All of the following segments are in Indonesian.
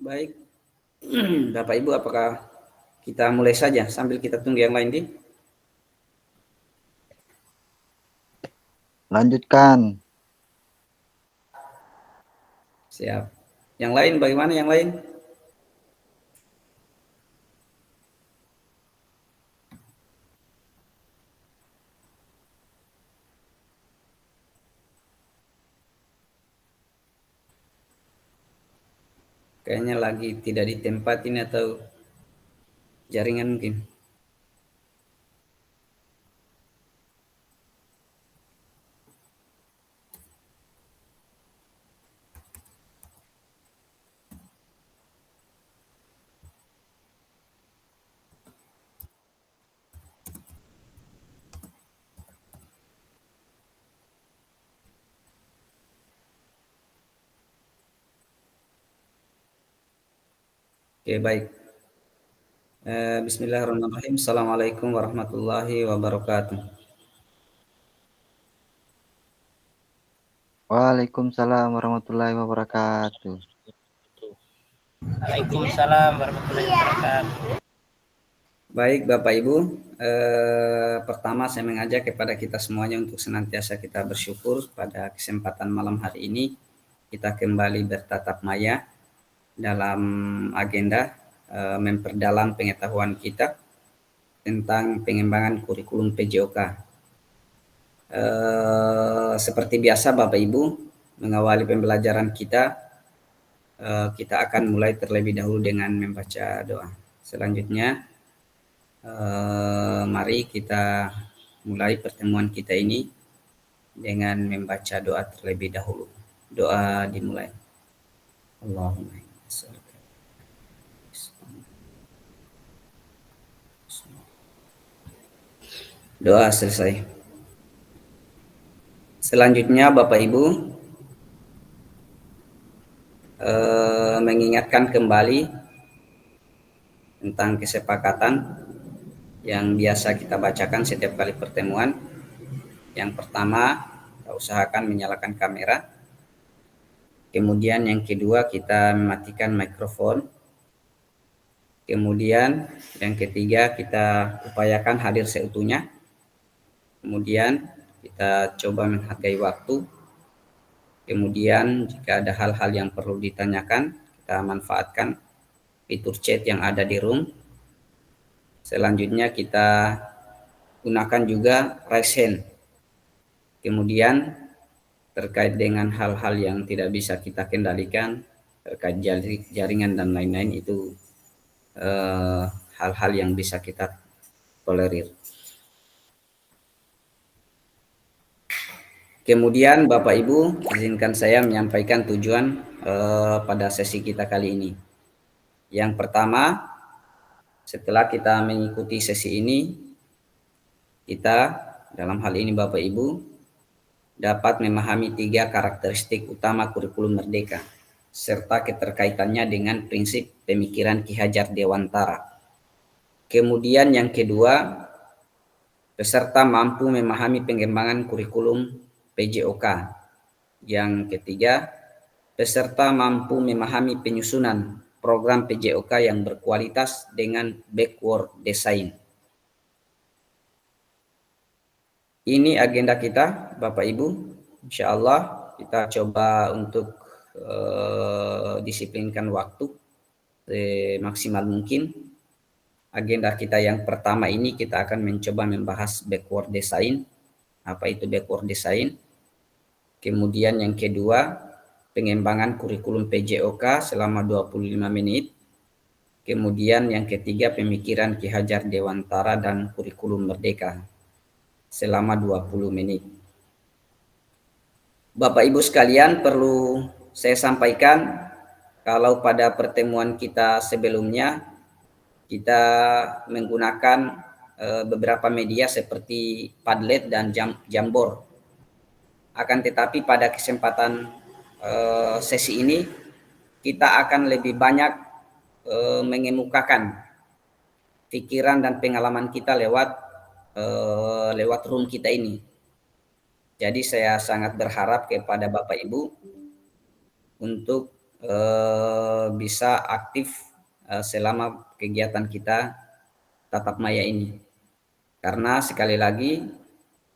Baik, Bapak Ibu, apakah kita mulai saja sambil kita tunggu yang lain, Di? Lanjutkan. Siap. Yang lain bagaimana yang lain? Kayaknya lagi tidak di tempat ini atau jaringan mungkin. Oke, baik. Bismillahirrahmanirrahim. Assalamualaikum warahmatullahi wabarakatuh. Waalaikumsalam warahmatullahi wabarakatuh. Waalaikumsalam warahmatullahi wabarakatuh. Baik, Bapak Ibu. Pertama saya mengajak kepada kita semuanya untuk senantiasa kita bersyukur pada kesempatan malam hari ini. Kita kembali bertatap maya dalam agenda memperdalam pengetahuan kita tentang pengembangan kurikulum PJOK. Seperti biasa Bapak Ibu, mengawali pembelajaran kita, kita akan mulai terlebih dahulu dengan membaca doa. Selanjutnya, mari kita mulai pertemuan kita ini dengan membaca doa terlebih dahulu. Doa dimulai. Allahumma doa selesai. Selanjutnya Bapak Ibu, mengingatkan kembali tentang kesepakatan yang biasa kita bacakan setiap kali pertemuan. Yang pertama, kita usahakan menyalakan kamera. Kemudian yang kedua, kita mematikan mikrofon. Kemudian yang ketiga, kita upayakan hadir seutuhnya. Kemudian kita coba menghargai waktu. Kemudian jika ada hal-hal yang perlu ditanyakan, kita manfaatkan fitur chat yang ada di room. Selanjutnya kita gunakan juga raise hand. Kemudian terkait dengan hal-hal yang tidak bisa kita kendalikan, terkait jaringan dan lain-lain, itu hal-hal yang bisa kita tolerir. Kemudian Bapak Ibu, izinkan saya menyampaikan tujuan pada sesi kita kali ini. Yang pertama, setelah kita mengikuti sesi ini, kita dalam hal ini Bapak Ibu dapat memahami 3 karakteristik utama kurikulum Merdeka serta keterkaitannya dengan prinsip pemikiran Ki Hajar Dewantara. Kemudian yang kedua, peserta mampu memahami pengembangan kurikulum PJOK. Yang ketiga, peserta mampu memahami penyusunan program PJOK yang berkualitas dengan backward design. Ini agenda kita, Bapak Ibu. Insya Allah kita coba untuk disiplinkan waktu maksimal mungkin. Agenda kita yang pertama ini kita akan mencoba membahas backward design. Apa itu backward design? Kemudian yang kedua, pengembangan kurikulum PJOK selama 25 menit. Kemudian yang ketiga, pemikiran Ki Hajar Dewantara dan kurikulum Merdeka selama 20 menit. Bapak Ibu sekalian, perlu saya sampaikan kalau pada pertemuan kita sebelumnya kita menggunakan beberapa media seperti Padlet dan Jamboard. Akan tetapi pada kesempatan sesi ini kita akan lebih banyak mengemukakan pikiran dan pengalaman kita lewat room kita ini. Jadi saya sangat berharap kepada Bapak Ibu untuk bisa aktif selama kegiatan kita tatap maya ini. Karena sekali lagi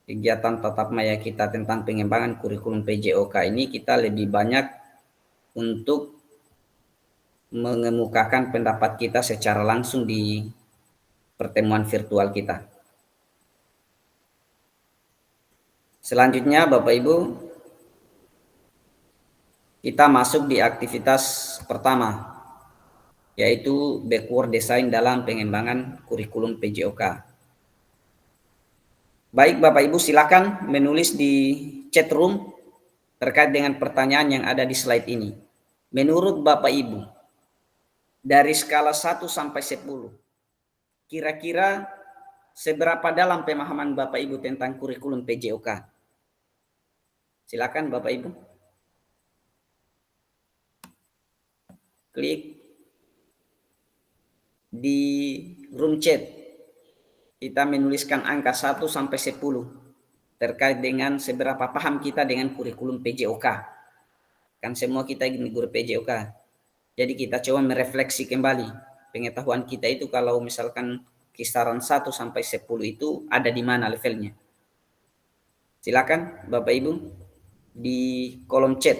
kegiatan tatap maya kita tentang pengembangan kurikulum PJOK ini kita lebih banyak untuk mengemukakan pendapat kita secara langsung di pertemuan virtual kita. Selanjutnya Bapak Ibu, kita masuk di aktivitas pertama, yaitu backward design dalam pengembangan kurikulum PJOK. Baik Bapak Ibu, silakan menulis di chat room terkait dengan pertanyaan yang ada di slide ini. Menurut Bapak Ibu, dari skala 1 sampai 10, kira-kira seberapa dalam pemahaman Bapak Ibu tentang kurikulum PJOK? Silakan Bapak Ibu. Klik di room chat. Kita menuliskan angka 1 sampai 10 terkait dengan seberapa paham kita dengan kurikulum PJOK. Kan semua kita ingin guru PJOK. Jadi kita coba merefleksi kembali pengetahuan kita itu kalau misalkan kisaran 1 sampai 10 itu ada di mana levelnya. Silakan Bapak Ibu di kolom chat.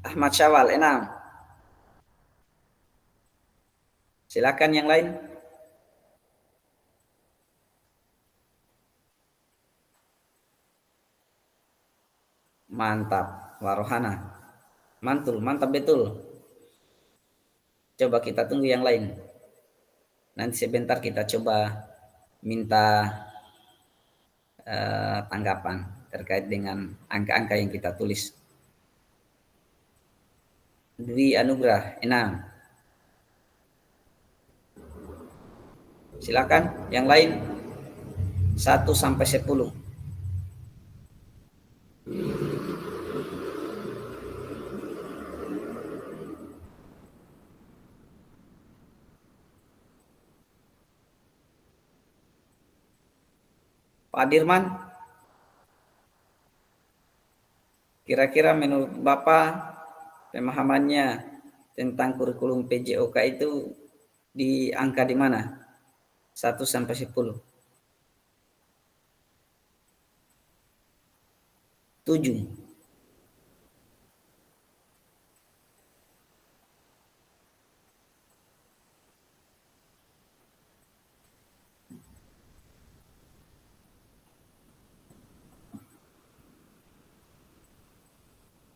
Ahmad Syawal, enam. Silakan yang lain. Mantap, Warohana. Mantul, mantap betul. Coba kita tunggu yang lain. Nanti sebentar kita coba minta tanggapan terkait dengan angka-angka yang kita tulis. Dwi Anugrah, enam. Silakan yang lain 1 sampai 10. Pak Dirman, kira-kira menurut Bapak pemahamannya tentang kurikulum PJOK itu di angka di mana? 1 sampai 10. 7.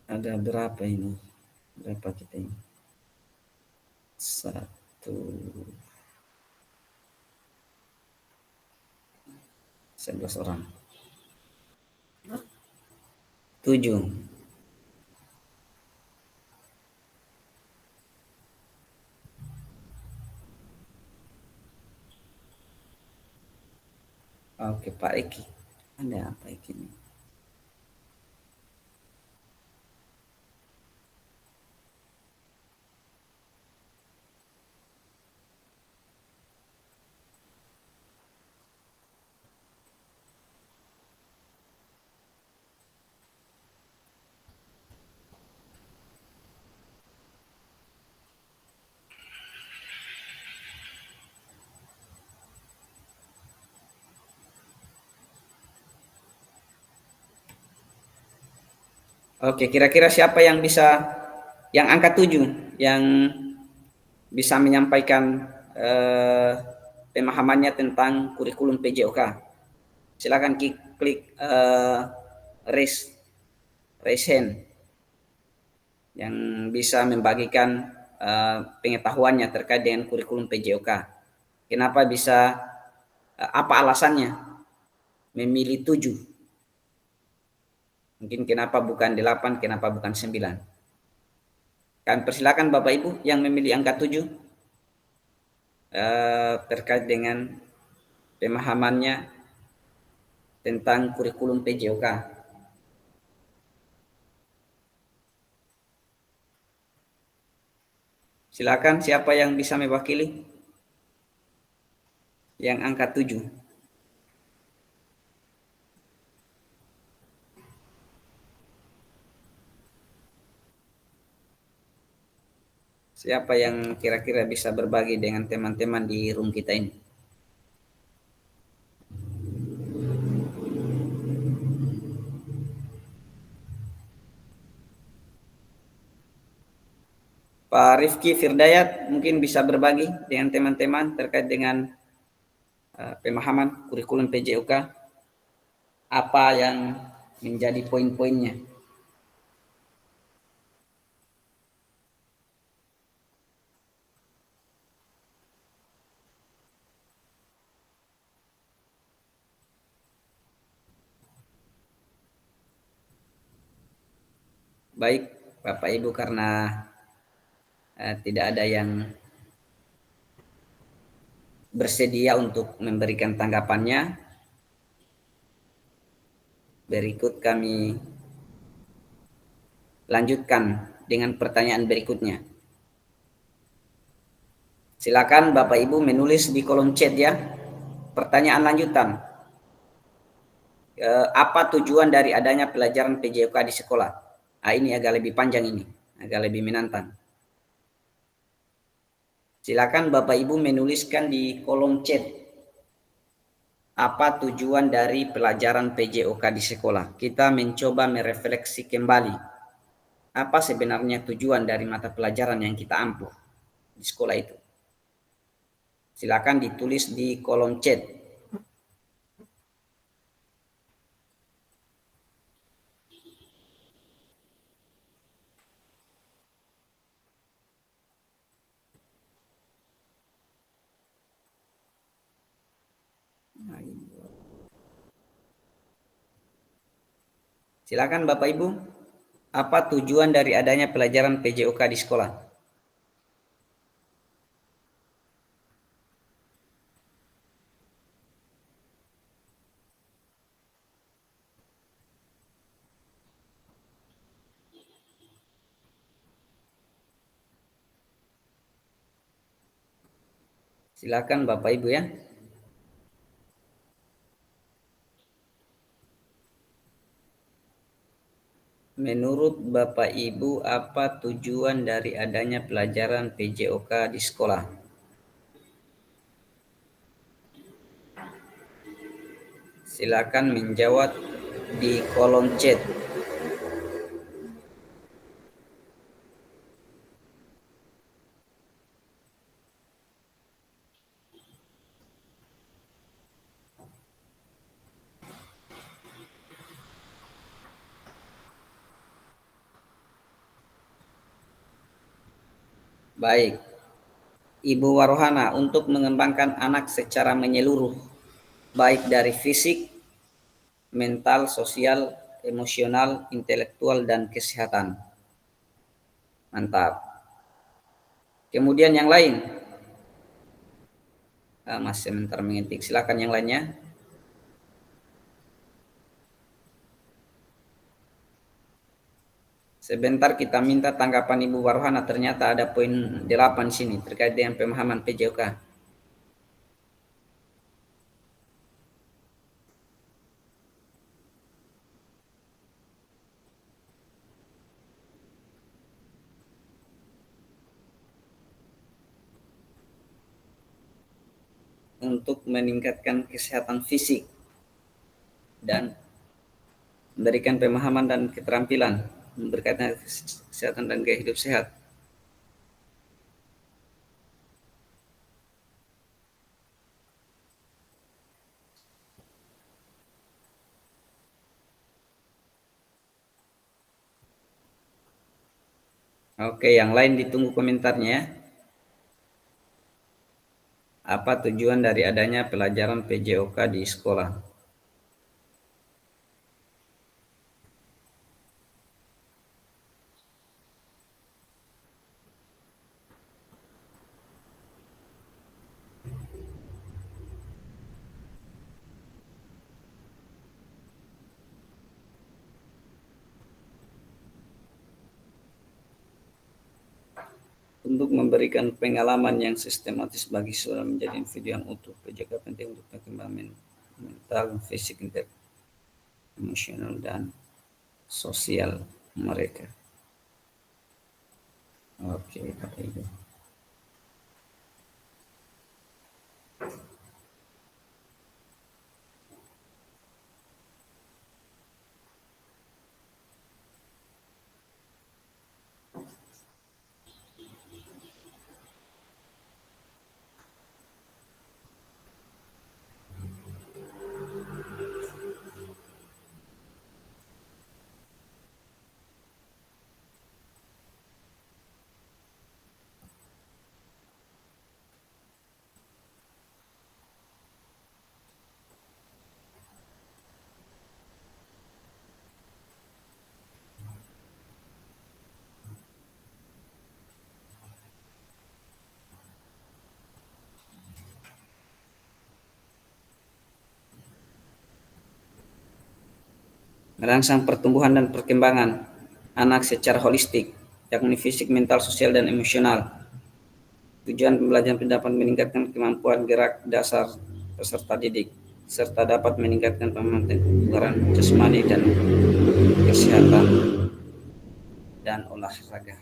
Ada berapa ini? Berapa kita ini? 1, 11 orang. 7. Oke, Pak Eki. Ada apa Eki ini? Oke, kira-kira siapa yang bisa, yang angka 7, yang bisa menyampaikan pemahamannya tentang kurikulum PJOK? Silakan klik raise hand yang bisa membagikan pengetahuannya terkait dengan kurikulum PJOK. Kenapa bisa, apa alasannya memilih 7? Mungkin kenapa bukan 8, kenapa bukan 9? Kami persilakan Bapak Ibu yang memilih angka 7 terkait dengan pemahamannya tentang kurikulum PJOK. Silakan siapa yang bisa mewakili? Yang angka 7. Siapa yang kira-kira bisa berbagi dengan teman-teman di room kita ini? Pak Rifki Firdayat mungkin bisa berbagi dengan teman-teman terkait dengan pemahaman kurikulum PJOK. Apa yang menjadi poin-poinnya? Baik, Bapak Ibu, karena tidak ada yang bersedia untuk memberikan tanggapannya, berikut kami lanjutkan dengan pertanyaan berikutnya. Silakan Bapak Ibu menulis di kolom chat ya. Pertanyaan lanjutan. Apa tujuan dari adanya pelajaran PJOK di sekolah? Nah, ini agak lebih panjang ini, agak lebih menantang. Silakan Bapak Ibu menuliskan di kolom chat. Apa tujuan dari pelajaran PJOK di sekolah? Kita mencoba merefleksi kembali. Apa sebenarnya tujuan dari mata pelajaran yang kita ampuh di sekolah itu? Silakan ditulis di kolom chat. Silakan Bapak Ibu. Apa tujuan dari adanya pelajaran PJOK di sekolah? Silakan Bapak Ibu ya. Menurut Bapak Ibu, apa tujuan dari adanya pelajaran PJOK di sekolah? Silakan menjawab di kolom chat. Baik, Ibu Warohana, untuk mengembangkan anak secara menyeluruh, baik dari fisik, mental, sosial, emosional, intelektual, dan kesehatan. Mantap. Kemudian yang lain, Mas sebentar mengetik. Silakan yang lainnya. Sebentar kita minta tanggapan Ibu Warohana. Ternyata ada poin 8 sini terkait dengan pemahaman PJOK. Untuk meningkatkan kesehatan fisik dan memberikan pemahaman dan keterampilan berkaitan kesehatan dan gaya hidup sehat. Oke, yang lain ditunggu komentarnya ya. Apa tujuan dari adanya pelajaran PJOK di sekolah? untuk memberikan pengalaman yang sistematis bagi siswa menjadi individu yang utuh. PJOK penting untuk perkembangan mental, fisik, emosional, dan sosial mereka. Oke, Bapak Ibu. Merangsang pertumbuhan dan perkembangan anak secara holistik, yakni fisik, mental, sosial, dan emosional. Tujuan pembelajaran dapat meningkatkan kemampuan gerak dasar peserta didik, serta dapat meningkatkan kebugaran jasmani dan kesehatan dan olahraga.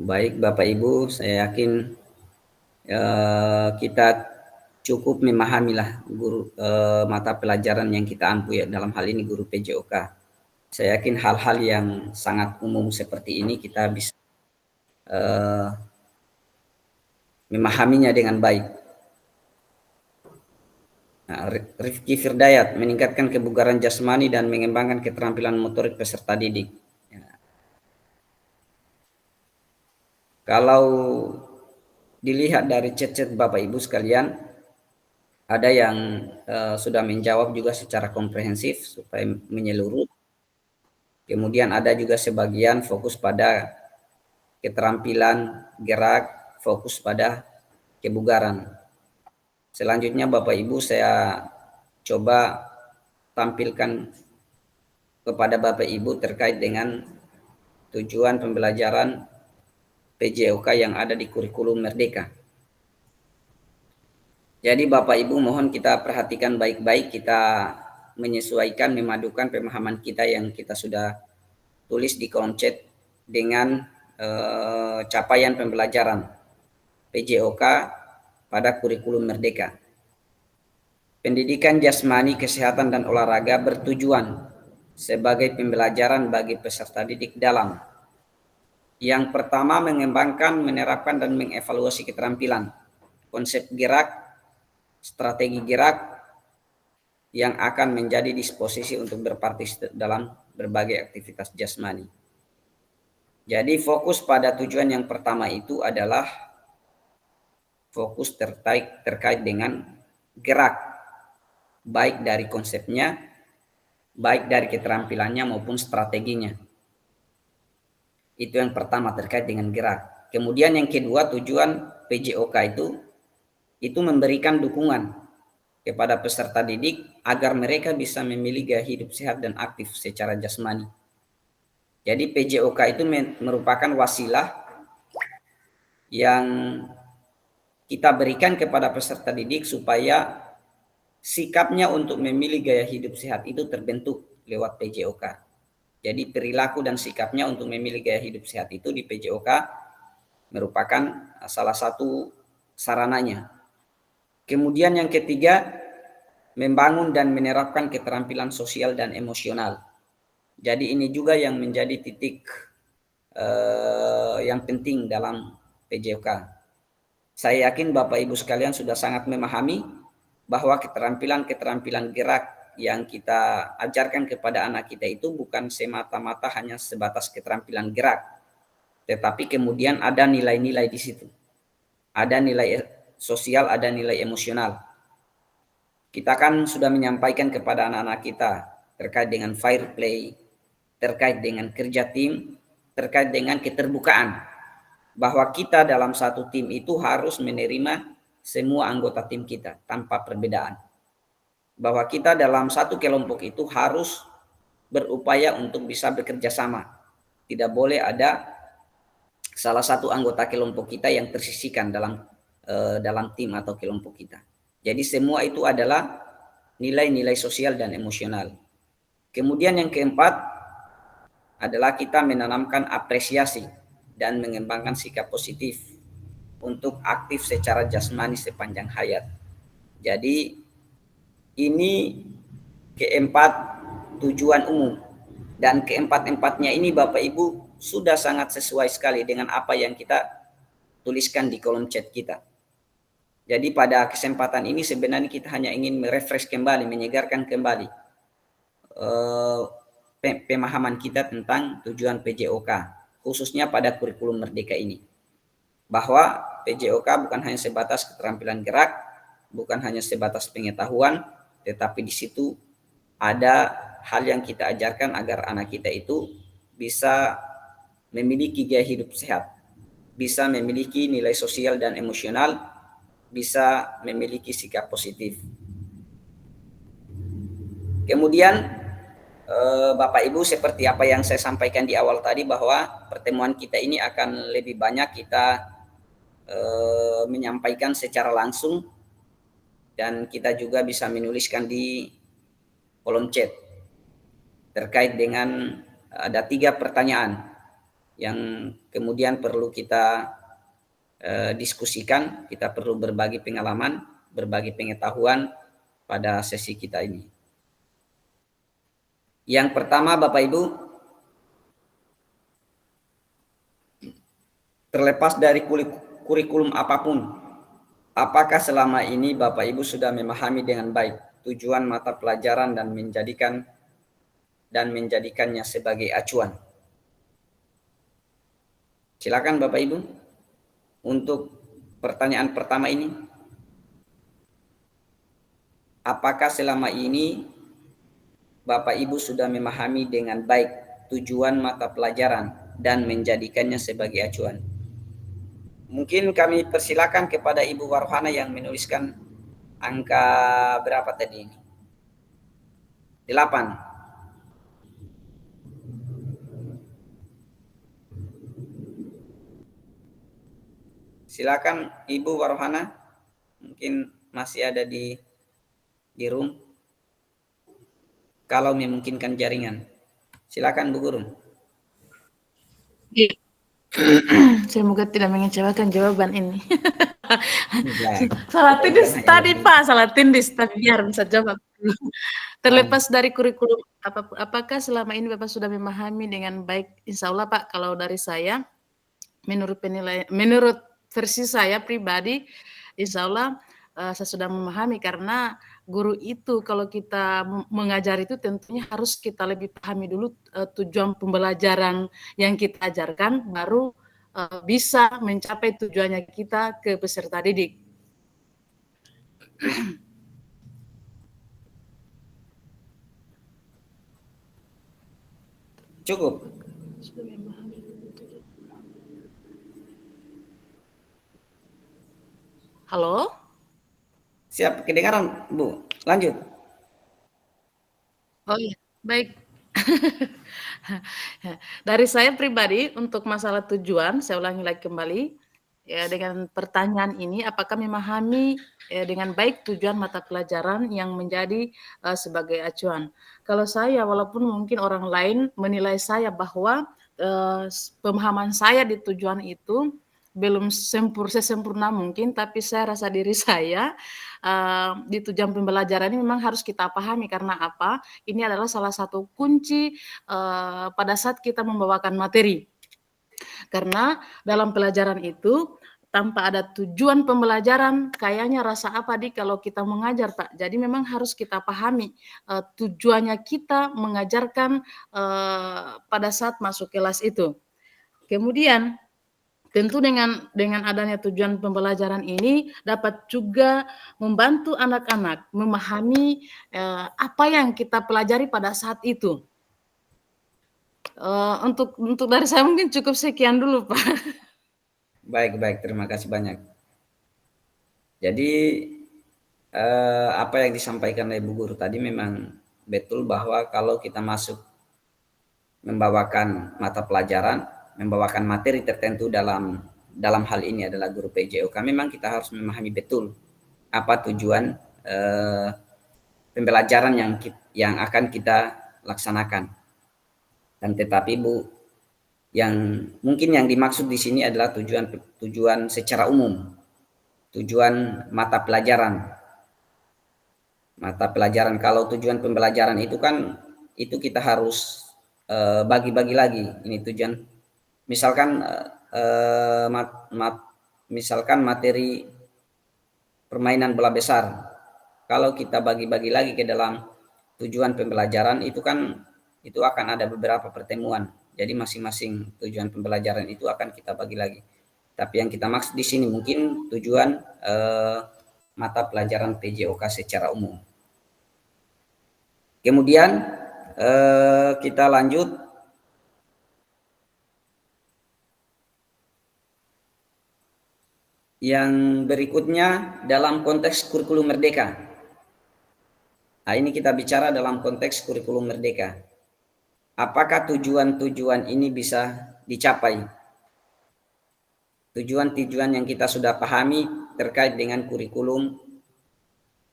Baik Bapak Ibu, saya yakin kita cukup memahamilah mata pelajaran yang kita ampu ya, dalam hal ini guru PJOK. Saya yakin hal-hal yang sangat umum seperti ini kita bisa memahaminya dengan baik. Nah, Rifki Firdayat, meningkatkan kebugaran jasmani dan mengembangkan keterampilan motorik peserta didik. Ya. Kalau dilihat dari chat-chat Bapak Ibu sekalian, ada yang sudah menjawab juga secara komprehensif supaya menyeluruh. Kemudian ada juga sebagian fokus pada keterampilan gerak, fokus pada kebugaran. Selanjutnya Bapak Ibu saya coba tampilkan kepada Bapak Ibu terkait dengan tujuan pembelajaran PJOK yang ada di kurikulum Merdeka. Jadi Bapak Ibu mohon kita perhatikan baik-baik, kita menyesuaikan, memadukan pemahaman kita yang kita sudah tulis di kolom chat dengan capaian pembelajaran PJOK pada kurikulum Merdeka. Pendidikan jasmani, kesehatan, dan olahraga bertujuan sebagai pembelajaran bagi peserta didik dalam yang pertama mengembangkan, menerapkan, dan mengevaluasi keterampilan, konsep gerak, strategi gerak yang akan menjadi disposisi untuk berpartisipasi dalam berbagai aktivitas jasmani. Jadi fokus pada tujuan yang pertama itu adalah fokus terkait dengan gerak, baik dari konsepnya, baik dari keterampilannya maupun strateginya. Itu yang pertama terkait dengan gerak. Kemudian yang kedua, tujuan PJOK itu memberikan dukungan kepada peserta didik agar mereka bisa memilih gaya hidup sehat dan aktif secara jasmani. Jadi PJOK itu merupakan wasilah yang kita berikan kepada peserta didik supaya sikapnya untuk memilih gaya hidup sehat itu terbentuk lewat PJOK. Jadi perilaku dan sikapnya untuk memilih gaya hidup sehat itu di PJOK merupakan salah satu sarananya. Kemudian yang ketiga, membangun dan menerapkan keterampilan sosial dan emosional. Jadi ini juga yang menjadi titik yang penting dalam PJOK. Saya yakin Bapak Ibu sekalian sudah sangat memahami bahwa keterampilan-keterampilan gerak yang kita ajarkan kepada anak kita itu bukan semata-mata hanya sebatas keterampilan gerak, tetapi kemudian ada nilai-nilai di situ. Ada nilai sosial, ada nilai emosional. Kita kan sudah menyampaikan kepada anak-anak kita terkait dengan fair play, terkait dengan kerja tim, terkait dengan keterbukaan. Bahwa kita dalam satu tim itu harus menerima semua anggota tim kita tanpa perbedaan. Bahwa kita dalam satu kelompok itu harus berupaya untuk bisa bekerja sama. Tidak boleh ada salah satu anggota kelompok kita yang tersisihkan dalam tim atau kelompok kita. Jadi semua itu adalah nilai-nilai sosial dan emosional. Kemudian yang keempat adalah kita menanamkan apresiasi dan mengembangkan sikap positif untuk aktif secara jasmani sepanjang hayat. Jadi ini keempat tujuan umum, dan keempat-empatnya ini Bapak Ibu sudah sangat sesuai sekali dengan apa yang kita tuliskan di kolom chat kita. Jadi pada kesempatan ini sebenarnya kita hanya ingin merefresh kembali, menyegarkan kembali pemahaman kita tentang tujuan PJOK, khususnya pada kurikulum Merdeka ini. Bahwa PJOK bukan hanya sebatas keterampilan gerak, bukan hanya sebatas pengetahuan, tetapi di situ ada hal yang kita ajarkan agar anak kita itu bisa memiliki gaya hidup sehat, bisa memiliki nilai sosial dan emosional, bisa memiliki sikap positif. Kemudian Bapak Ibu, seperti apa yang saya sampaikan di awal tadi, bahwa pertemuan kita ini akan lebih banyak kita menyampaikan secara langsung, dan kita juga bisa menuliskan di kolom chat terkait dengan ada 3 pertanyaan yang kemudian perlu kita diskusikan. Kita perlu berbagi pengalaman, berbagi pengetahuan pada sesi kita ini. Yang pertama Bapak Ibu, terlepas dari kurikulum apapun, apakah selama ini Bapak Ibu sudah memahami dengan baik tujuan mata pelajaran dan menjadikannya sebagai acuan? Silakan Bapak Ibu untuk pertanyaan pertama ini. Apakah selama ini Bapak Ibu sudah memahami dengan baik tujuan mata pelajaran dan menjadikannya sebagai acuan? Mungkin kami persilakan kepada Ibu Warhana yang menuliskan angka berapa tadi ini? 8. Silakan Ibu Warhana, mungkin masih ada di room. Kalau memungkinkan jaringan. Silakan Bu Guru. Semoga tidak mengecewakan jawaban ini. Salah tindis tadi Pak, salah tindis, tapi biar bisa jawab. Terlepas dari kurikulum, apakah selama ini Bapak sudah memahami dengan baik? Insya Allah Pak, kalau dari saya, menurut versi saya pribadi, insya Allah saya sudah memahami, karena guru itu kalau kita mengajar itu tentunya harus kita lebih pahami dulu tujuan pembelajaran yang kita ajarkan, baru bisa mencapai tujuannya kita ke peserta didik. Cukup. Halo? Siap, kedengaran Bu. Lanjut. Oh iya, baik. Dari saya pribadi untuk masalah tujuan, saya ulangi lagi kembali ya, dengan pertanyaan ini, apakah memahami dengan baik tujuan mata pelajaran yang menjadi sebagai acuan? Kalau saya, walaupun mungkin orang lain menilai saya bahwa pemahaman saya di tujuan itu belum sesempurna mungkin, tapi saya rasa diri saya di tujuan pembelajaran ini memang harus kita pahami. Karena apa? Ini adalah salah satu kunci pada saat kita membawakan materi. Karena dalam pelajaran itu tanpa ada tujuan pembelajaran, kayaknya rasa apa kalau kita mengajar Pak. Jadi memang harus kita pahami tujuannya kita mengajarkan pada saat masuk kelas itu. Kemudian tentu dengan adanya tujuan pembelajaran ini dapat juga membantu anak-anak memahami apa yang kita pelajari pada saat itu. Untuk dari saya mungkin cukup sekian dulu Pak. Baik, terima kasih banyak. Jadi apa yang disampaikan oleh Bu Guru tadi memang betul, bahwa kalau kita masuk membawakan mata pelajaran, membawakan materi tertentu dalam hal ini adalah guru PJOK, memang kita harus memahami betul apa tujuan pembelajaran yang akan kita laksanakan. Dan tetapi Bu, yang mungkin yang dimaksud di sini adalah tujuan secara umum, tujuan mata pelajaran. Mata pelajaran, kalau tujuan pembelajaran itu kan itu kita harus bagi-bagi lagi. Ini tujuan, misalkan misalkan materi permainan bola besar. Kalau kita bagi-bagi lagi ke dalam tujuan pembelajaran itu kan itu akan ada beberapa pertemuan. Jadi masing-masing tujuan pembelajaran itu akan kita bagi lagi. Tapi yang kita maksud di sini mungkin tujuan mata pelajaran PJOK secara umum. Kemudian kita lanjut yang berikutnya dalam konteks kurikulum merdeka. Nah, ini kita bicara dalam konteks kurikulum merdeka. Apakah tujuan-tujuan ini bisa dicapai? Tujuan-tujuan yang kita sudah pahami terkait dengan kurikulum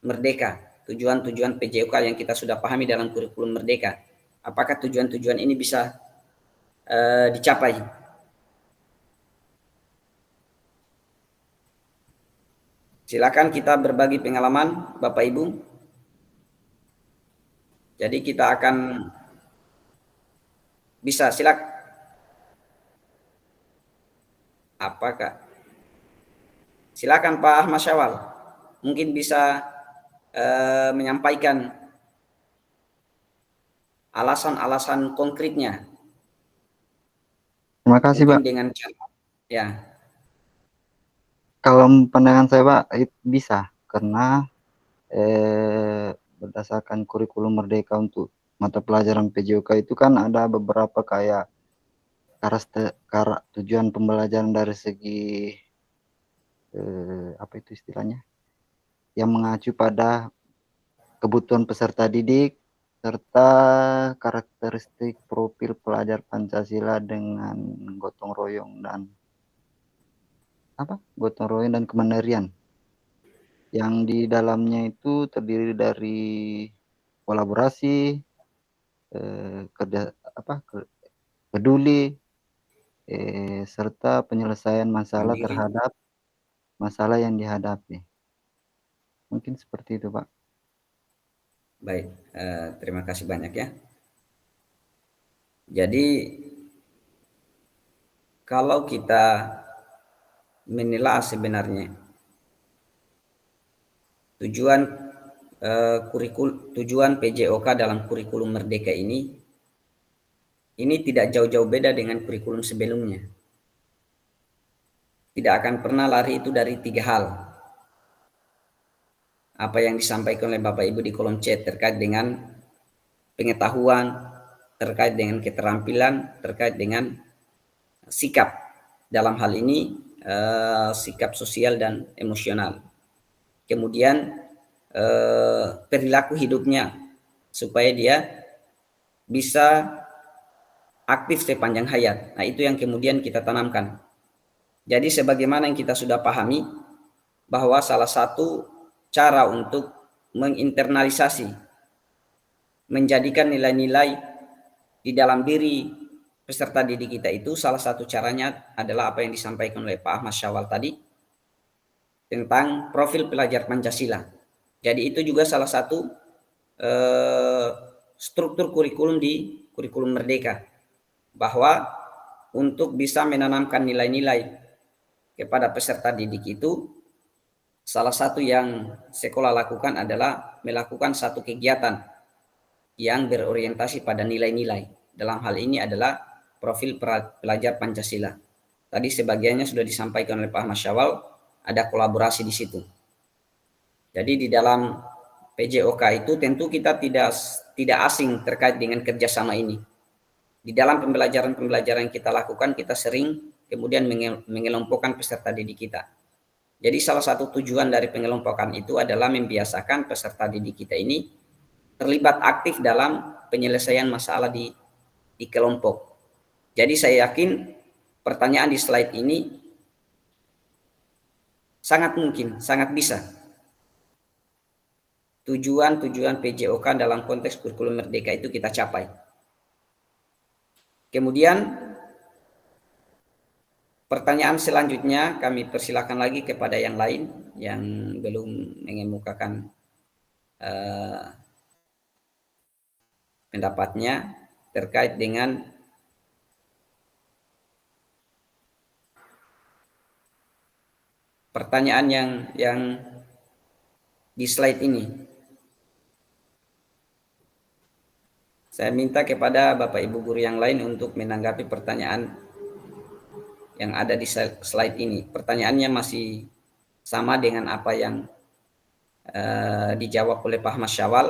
merdeka, tujuan-tujuan PJOK yang kita sudah pahami dalam kurikulum merdeka. Apakah tujuan-tujuan ini bisa dicapai? Silakan kita berbagi pengalaman, Bapak Ibu. Jadi kita akan bisa apakah? Silakan Pak Ahmad Syawal, mungkin bisa menyampaikan alasan-alasan konkretnya. Terima kasih, mungkin Pak. Dengan cara, ya. Kalau pandangan saya, Pak, bisa karena berdasarkan kurikulum merdeka untuk mata pelajaran PJOK itu kan ada beberapa kayak tujuan pembelajaran dari segi apa itu istilahnya, yang mengacu pada kebutuhan peserta didik serta karakteristik profil pelajar Pancasila dengan gotong royong dan kemandirian, yang di dalamnya itu terdiri dari kolaborasi, peduli, serta penyelesaian masalah terhadap masalah yang dihadapi. Mungkin seperti itu, Pak. Baik, terima kasih banyak ya. Jadi kalau kita menilai sebenarnya tujuan PJOK dalam kurikulum merdeka ini tidak jauh-jauh beda dengan kurikulum sebelumnya. Tidak akan pernah lari itu dari 3 hal. Apa yang disampaikan oleh Bapak Ibu di kolom chat terkait dengan pengetahuan, terkait dengan keterampilan, terkait dengan sikap. Dalam hal ini sikap sosial dan emosional. Kemudian perilaku hidupnya supaya dia bisa aktif sepanjang hayat. Nah, itu yang kemudian kita tanamkan. Jadi sebagaimana yang kita sudah pahami bahwa salah satu cara untuk menginternalisasi, menjadikan nilai-nilai di dalam diri peserta didik kita itu, salah satu caranya adalah apa yang disampaikan oleh Pak Ahmad Syawal tadi tentang profil pelajar Pancasila. Jadi itu juga salah satu struktur kurikulum di kurikulum merdeka, bahwa untuk bisa menanamkan nilai-nilai kepada peserta didik itu, salah satu yang sekolah lakukan adalah melakukan satu kegiatan yang berorientasi pada nilai-nilai. Dalam hal ini adalah profil pelajar Pancasila. Tadi sebagiannya sudah disampaikan oleh Pak Ahmad Syawal, ada kolaborasi di situ. Jadi di dalam PJOK itu tentu kita tidak asing terkait dengan kerjasama ini. Di dalam pembelajaran-pembelajaran yang kita lakukan, kita sering kemudian mengelompokkan peserta didik kita. Jadi salah satu tujuan dari pengelompokan itu adalah membiasakan peserta didik kita ini terlibat aktif dalam penyelesaian masalah di di kelompok. Jadi saya yakin pertanyaan di slide ini sangat mungkin, sangat bisa. Tujuan-tujuan PJOK dalam konteks kurikulum merdeka itu kita capai. Kemudian pertanyaan selanjutnya kami persilakan lagi kepada yang lain yang belum mengemukakan pendapatnya terkait dengan pertanyaan yang di slide ini. Saya minta kepada Bapak Ibu guru yang lain untuk menanggapi pertanyaan yang ada di slide ini. Pertanyaannya masih sama dengan apa yang dijawab oleh Pak Ahmad Syawal.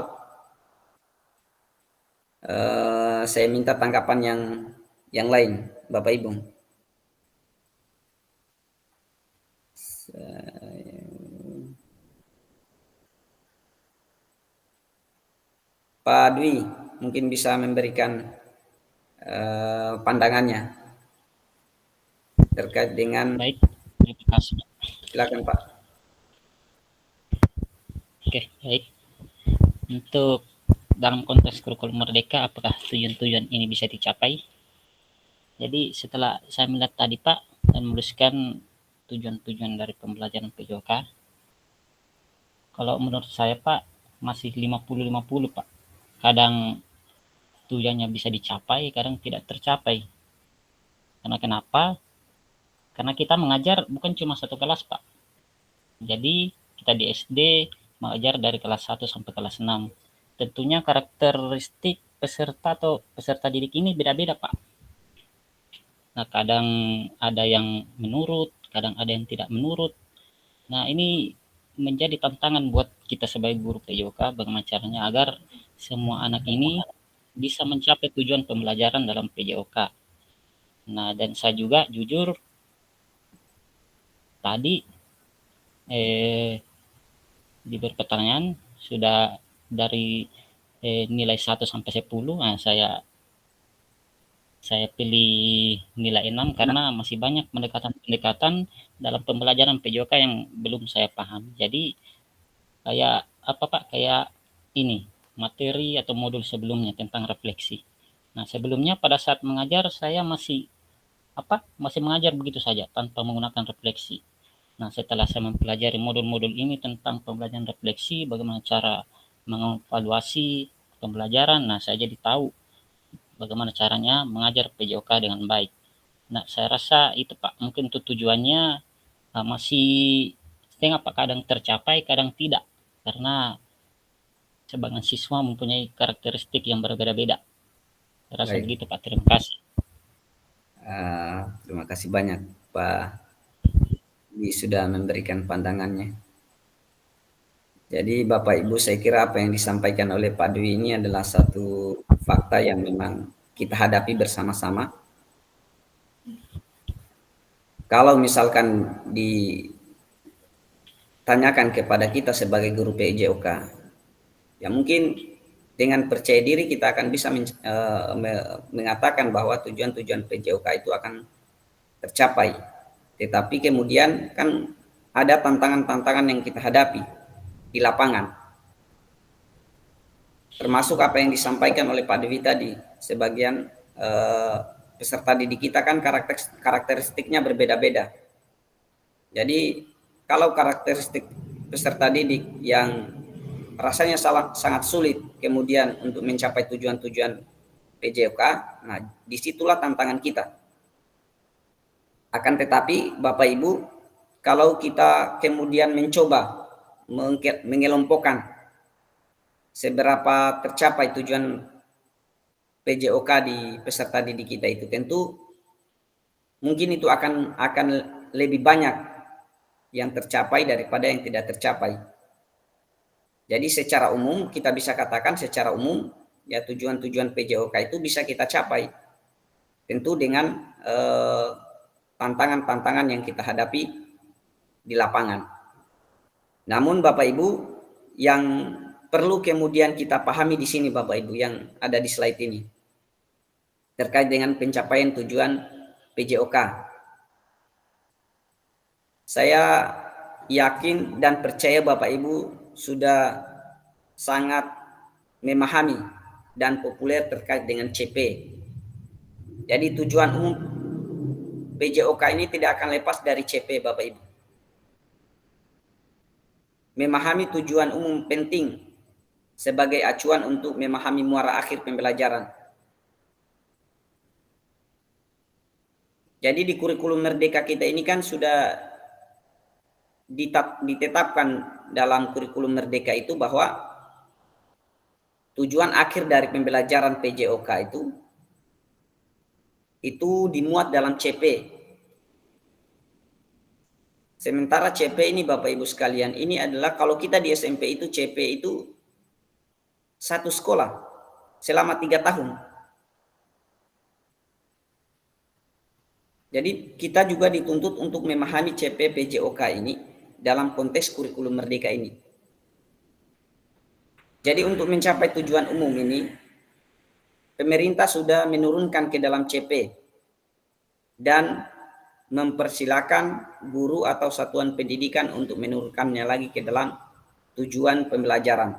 Saya minta tanggapan yang lain, Bapak Ibu. Pak Dwi mungkin bisa memberikan pandangannya terkait dengan. Baik, terima kasih. Silakan Pak. Oke, baik. Untuk dalam konteks kurikulum merdeka, apakah tujuan-tujuan ini bisa dicapai? Jadi setelah saya melihat tadi Pak dan menuliskan tujuan-tujuan dari pembelajaran PJOK, kalau menurut saya Pak masih 50-50 Pak. Kadang tujuannya bisa dicapai, kadang tidak tercapai. Karena kenapa? Karena kita mengajar bukan cuma satu kelas Pak. Jadi kita di SD mengajar dari kelas 1 sampai kelas 6. Tentunya karakteristik peserta atau peserta didik ini beda-beda Pak. Nah kadang ada yang menurut, kadang ada yang tidak menurut. Nah ini menjadi tantangan buat kita sebagai guru PJOK bagaimana caranya agar semua anak ini bisa mencapai tujuan pembelajaran dalam PJOK. Nah dan saya juga jujur tadi diberi pertanyaan sudah dari nilai 1 sampai 10. Nah saya pilih nilai 6 karena masih banyak pendekatan dalam pembelajaran PJOK yang belum saya paham. Jadi kayak apa Pak, kayak ini materi atau modul sebelumnya tentang refleksi. Nah sebelumnya pada saat mengajar saya masih mengajar begitu saja tanpa menggunakan refleksi. Nah setelah saya mempelajari modul-modul ini tentang pembelajaran refleksi, bagaimana cara mengevaluasi pembelajaran, nah saya jadi tahu bagaimana caranya mengajar PJOK dengan baik. Nah saya rasa itu Pak, mungkin untuk tujuannya masih setengah Pak, kadang tercapai kadang tidak, karena sebagian siswa mempunyai karakteristik yang berbeda-beda. Saya rasa Baik. begitu Pak, terima kasih. Terima kasih banyak Pak Dwi sudah memberikan pandangannya. Jadi Bapak Ibu, saya kira apa yang disampaikan oleh Pak Dwi ini adalah satu fakta yang memang kita hadapi bersama-sama. Kalau misalkan ditanyakan kepada kita sebagai guru PJOK, ya mungkin dengan percaya diri kita akan bisa mengatakan bahwa tujuan-tujuan PJOK itu akan tercapai. Tetapi kemudian kan ada tantangan-tantangan yang kita hadapi di lapangan. Termasuk apa yang disampaikan oleh Pak Dewi tadi, sebagian peserta didik kita kan karakteristiknya berbeda-beda. Jadi kalau karakteristik peserta didik yang rasanya sangat sulit kemudian untuk mencapai tujuan-tujuan PJOK, nah disitulah tantangan kita. Akan tetapi Bapak Ibu, kalau kita kemudian mencoba mengelompokkan seberapa tercapai tujuan PJOK di peserta didik kita itu, tentu mungkin itu akan lebih banyak yang tercapai daripada yang tidak tercapai. Jadi secara umum kita bisa katakan secara umum ya tujuan-tujuan PJOK itu bisa kita capai, tentu dengan tantangan-tantangan yang kita hadapi di lapangan. Namun Bapak Ibu, yang perlu kemudian kita pahami di sini Bapak Ibu yang ada di slide ini, terkait dengan pencapaian tujuan PJOK. Saya yakin dan percaya Bapak Ibu sudah sangat memahami dan populer terkait dengan CP. Jadi tujuan umum PJOK ini tidak akan lepas dari CP Bapak Ibu. Memahami tujuan umum penting sebagai acuan untuk memahami muara akhir pembelajaran. Jadi di kurikulum Merdeka kita ini kan sudah ditetapkan dalam kurikulum Merdeka itu bahwa tujuan akhir dari pembelajaran PJOK itu dimuat dalam CP. Sementara CP ini Bapak Ibu sekalian, ini adalah kalau kita di SMP itu CP itu satu sekolah selama 3 tahun. Jadi kita juga dituntut untuk memahami CP PJOK ini dalam konteks kurikulum Merdeka ini. Jadi untuk mencapai tujuan umum ini, pemerintah sudah menurunkan ke dalam CP dan mempersilakan guru atau satuan pendidikan untuk menurunkannya lagi ke dalam tujuan pembelajaran.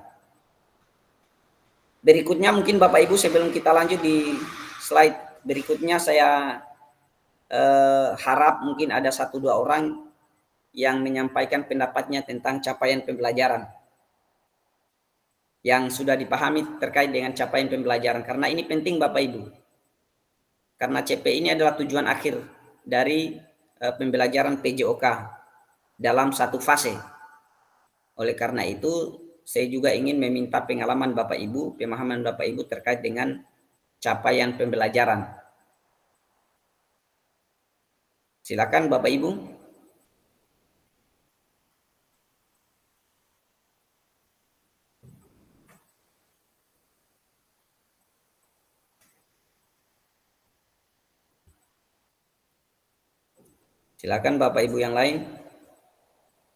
Berikutnya mungkin Bapak Ibu sebelum kita lanjut di slide berikutnya, saya harap mungkin ada 1-2 orang yang menyampaikan pendapatnya tentang capaian pembelajaran yang sudah dipahami terkait dengan capaian pembelajaran, karena ini penting Bapak Ibu, karena CP ini adalah tujuan akhir dari pembelajaran PJOK dalam satu fase. Oleh karena itu saya juga ingin meminta pengalaman Bapak Ibu, pemahaman Bapak Ibu terkait dengan capaian pembelajaran. Silakan Bapak Ibu. Silakan Bapak Ibu yang lain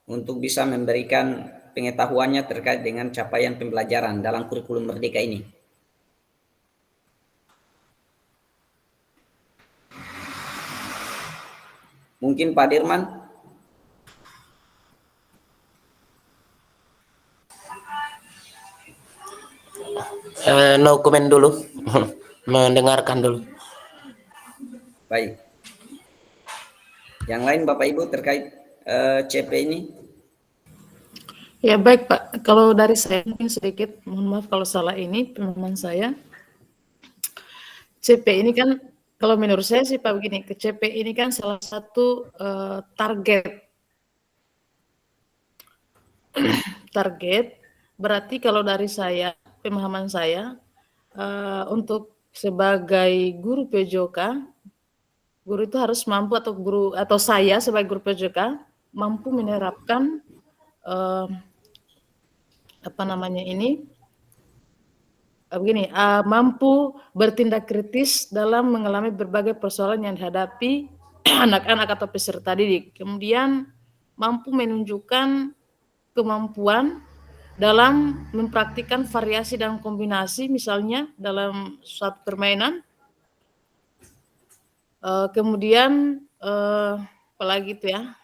untuk bisa memberikan pengetahuannya terkait dengan capaian pembelajaran dalam kurikulum Merdeka ini. Mungkin Pak Dirman. No comment dulu, mendengarkan dulu. Baik. Yang lain Bapak Ibu terkait CP ini? Ya baik Pak, kalau dari saya mungkin sedikit, mohon maaf kalau salah ini pemahaman saya. CP ini kan, kalau menurut saya sih Pak begini, ke CP ini kan salah satu target. Target, berarti kalau dari saya, pemahaman saya, untuk sebagai guru PJOK, guru itu harus mampu, atau guru atau saya sebagai guru PJOK mampu menerapkan mampu bertindak kritis dalam mengalami berbagai persoalan yang dihadapi anak-anak atau peserta didik. Kemudian mampu menunjukkan kemampuan dalam mempraktikkan variasi dan kombinasi, misalnya dalam suatu permainan. Kemudian apalagi itu ya.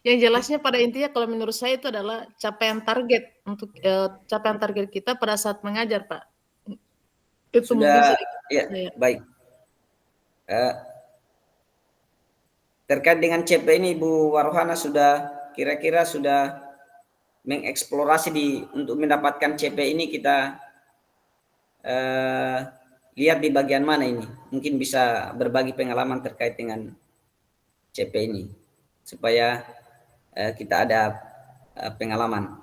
Yang jelasnya pada intinya kalau menurut saya itu adalah capaian target untuk capaian target kita pada saat mengajar, Pak. Itu Sudah, ya, saya. baik. Terkait dengan CP ini Ibu Warohana sudah kira-kira sudah mengeksplorasi untuk mendapatkan CP ini, kita lihat di bagian mana ini. Mungkin bisa berbagi pengalaman terkait dengan CP ini supaya kita ada pengalaman.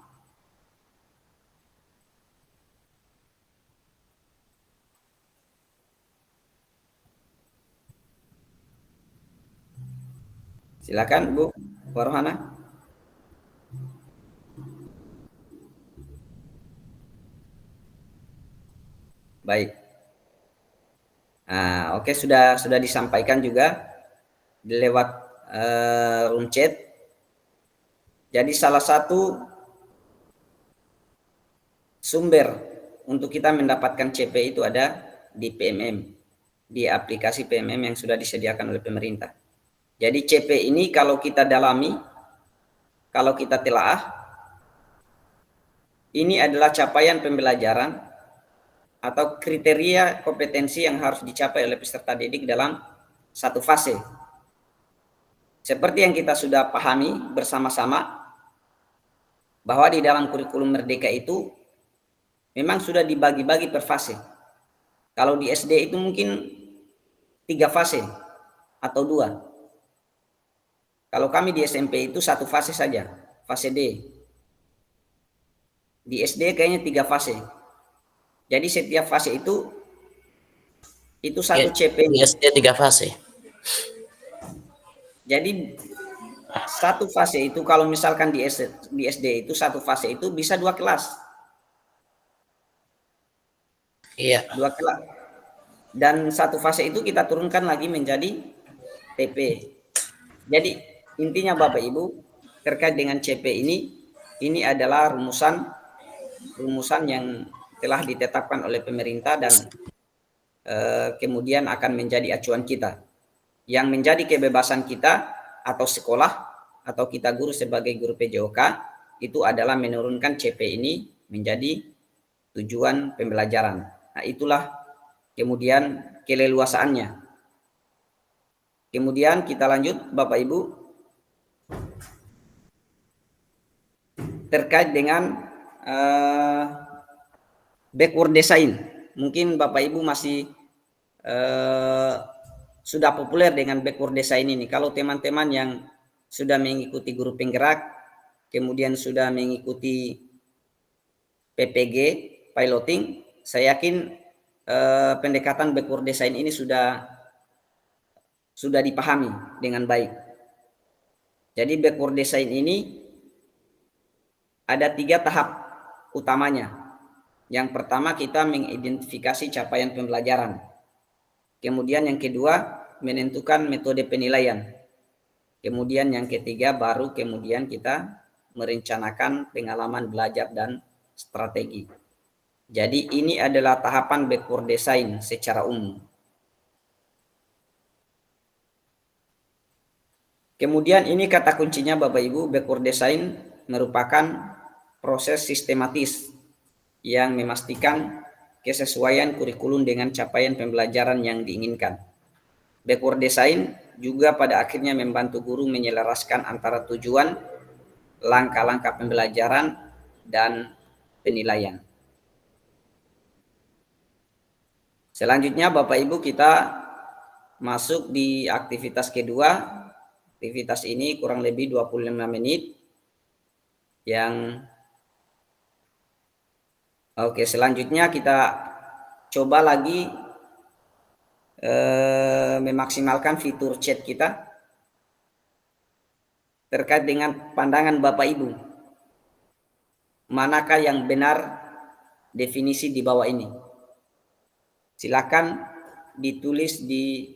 Silakan Bu Warohana. Baik. Nah, oke, sudah disampaikan juga lewat room chat. Jadi salah satu sumber untuk kita mendapatkan CP itu ada di PMM, di aplikasi PMM yang sudah disediakan oleh pemerintah. Jadi CP ini kalau kita dalami, kalau kita telaah, ini adalah capaian pembelajaran atau kriteria kompetensi yang harus dicapai oleh peserta didik dalam satu fase. Seperti yang kita sudah pahami bersama-sama, bahwa di dalam kurikulum Merdeka itu memang sudah dibagi-bagi per fase. Kalau di SD itu mungkin 3 fase atau 2. Kalau kami di SMP itu 1 fase saja, fase D. Di SD kayaknya 3 fase. Jadi setiap fase itu satu CP. Di SD 3 fase. Jadi satu fase itu kalau misalkan di SD itu satu fase itu bisa 2 kelas. Iya. 2 kelas. Dan satu fase itu kita turunkan lagi menjadi TP. Jadi intinya Bapak Ibu terkait dengan CP ini adalah rumusan yang telah ditetapkan oleh pemerintah dan kemudian akan menjadi acuan kita. Yang menjadi kebebasan kita atau sekolah atau kita guru sebagai guru PJOK itu adalah menurunkan CP ini menjadi tujuan pembelajaran. Nah, itulah kemudian keleluasaannya. Kemudian kita lanjut Bapak Ibu terkait dengan backward design. Mungkin Bapak Ibu masih sudah populer dengan backward design ini. Kalau teman-teman yang sudah mengikuti guru penggerak, kemudian sudah mengikuti PPG, piloting, saya yakin pendekatan backward design ini sudah dipahami dengan baik. Jadi backward design ini ada 3 tahap utamanya. Yang pertama kita mengidentifikasi capaian pembelajaran. Kemudian yang kedua menentukan metode penilaian. Kemudian yang ketiga baru kemudian kita merencanakan pengalaman belajar dan strategi. Jadi ini adalah tahapan backward design secara umum. Kemudian ini kata kuncinya Bapak Ibu, backward design merupakan proses sistematis yang memastikan kesesuaian kurikulum dengan capaian pembelajaran yang diinginkan. Backward design juga pada akhirnya membantu guru menyelaraskan antara tujuan, langkah-langkah pembelajaran, dan penilaian. Selanjutnya Bapak Ibu kita masuk di aktivitas kedua. Aktivitas ini kurang lebih 25 menit. Oke, selanjutnya kita coba lagi memaksimalkan fitur chat kita terkait dengan pandangan Bapak Ibu. Manakah yang benar definisi di bawah ini? Silakan ditulis di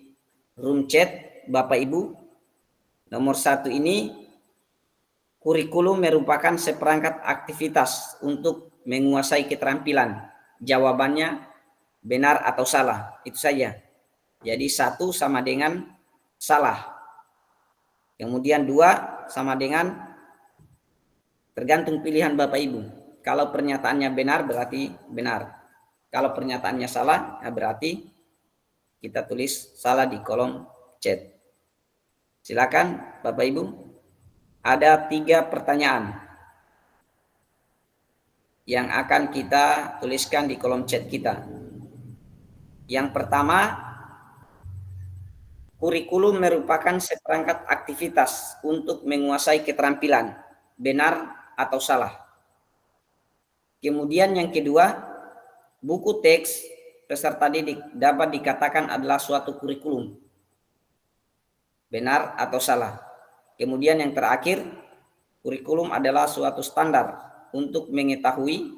room chat Bapak Ibu. Nomor 1 ini, kurikulum merupakan seperangkat aktivitas untuk menguasai keterampilan. Jawabannya benar atau salah, itu saja. Jadi 1 sama dengan salah. Kemudian 2 sama dengan tergantung pilihan Bapak Ibu. Kalau pernyataannya benar berarti benar. Kalau pernyataannya salah berarti kita tulis salah di kolom chat. Silakan Bapak Ibu. Ada 3 pertanyaan yang akan kita tuliskan di kolom chat kita. Yang pertama, kurikulum merupakan seperangkat aktivitas untuk menguasai keterampilan, benar atau salah. Kemudian yang kedua, buku teks peserta didik dapat dikatakan adalah suatu kurikulum, benar atau salah. Kemudian yang terakhir, kurikulum adalah suatu standar untuk mengetahui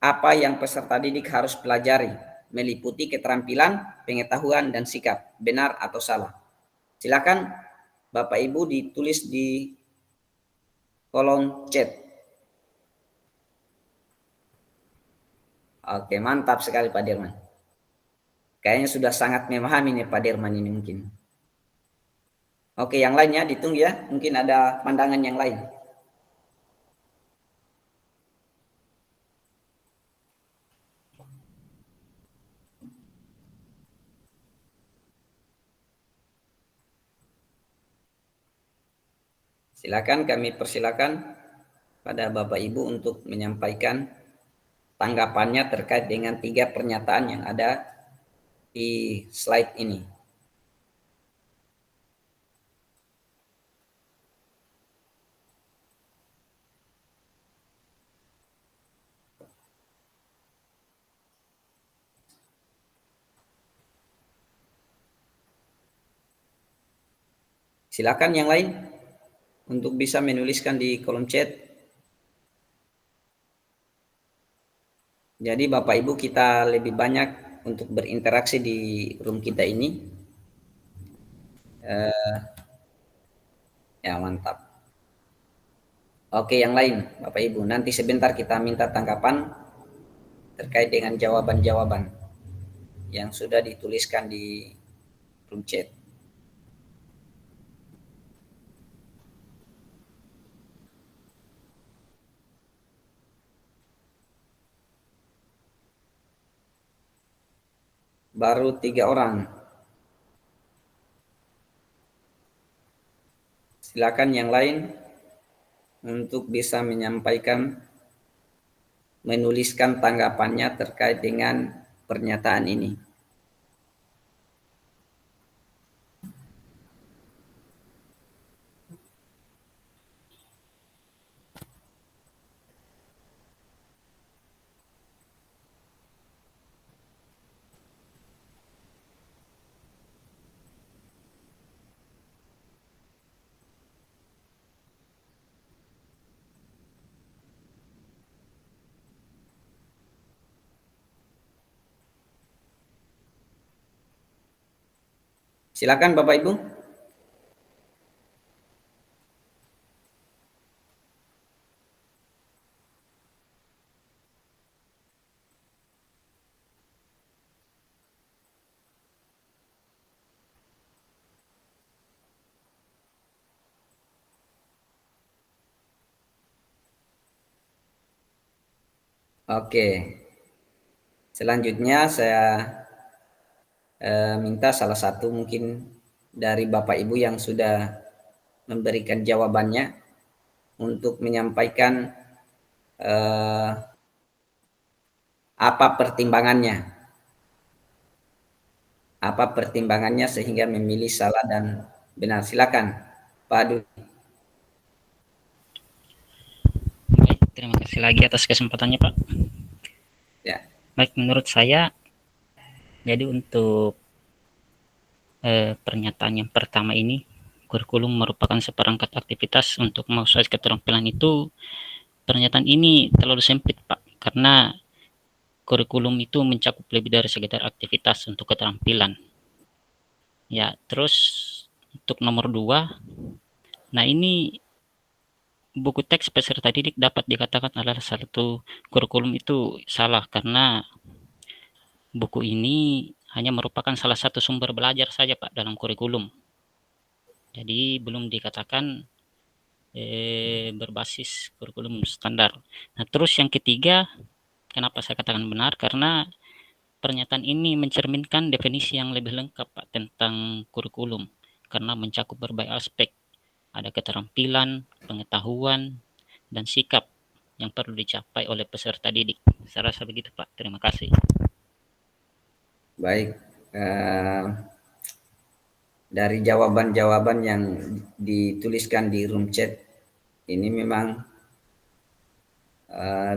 apa yang peserta didik harus pelajari, meliputi keterampilan, pengetahuan, dan sikap, benar atau salah. Silakan Bapak Ibu ditulis di kolom chat. Oke, mantap sekali Pak Dirman. Kayaknya sudah sangat memahami nih Pak Dirman ini mungkin. Oke, yang lainnya ditunggu ya. Mungkin ada pandangan yang lain. Silakan, kami persilakan pada Bapak Ibu untuk menyampaikan tanggapannya terkait dengan 3 pernyataan yang ada di slide ini. Silakan yang lain untuk bisa menuliskan di kolom chat. Jadi Bapak Ibu kita lebih banyak untuk berinteraksi di room kita ini. Ya mantap. Oke, yang lain Bapak Ibu, nanti sebentar kita minta tanggapan terkait dengan jawaban-jawaban yang sudah dituliskan di room chat. Baru 3 orang. Silakan yang lain untuk bisa menyampaikan, menuliskan tanggapannya terkait dengan pernyataan ini. Silakan Bapak Ibu. Oke. Selanjutnya saya minta salah satu mungkin dari Bapak Ibu yang sudah memberikan jawabannya untuk menyampaikan apa pertimbangannya sehingga memilih salah dan benar. Silakan Pak Adu. Baik, terima kasih lagi atas kesempatannya Pak. Ya. Baik, menurut saya, jadi untuk pernyataan yang pertama ini, kurikulum merupakan seperangkat aktivitas untuk menguasai keterampilan itu, pernyataan ini terlalu sempit Pak, karena kurikulum itu mencakup lebih dari sekedar aktivitas untuk keterampilan. Ya, terus untuk nomor 2, nah ini buku teks peserta didik dapat dikatakan adalah satu kurikulum itu salah, karena buku ini hanya merupakan salah satu sumber belajar saja Pak dalam kurikulum. Jadi belum dikatakan berbasis kurikulum standar. Nah, terus yang ketiga, kenapa saya katakan benar? Karena pernyataan ini mencerminkan definisi yang lebih lengkap Pak tentang kurikulum, karena mencakup berbagai aspek. Ada keterampilan, pengetahuan, dan sikap yang perlu dicapai oleh peserta didik. Saya rasa begitu Pak. Terima kasih. Baik. Dari jawaban-jawaban yang dituliskan di room chat ini memang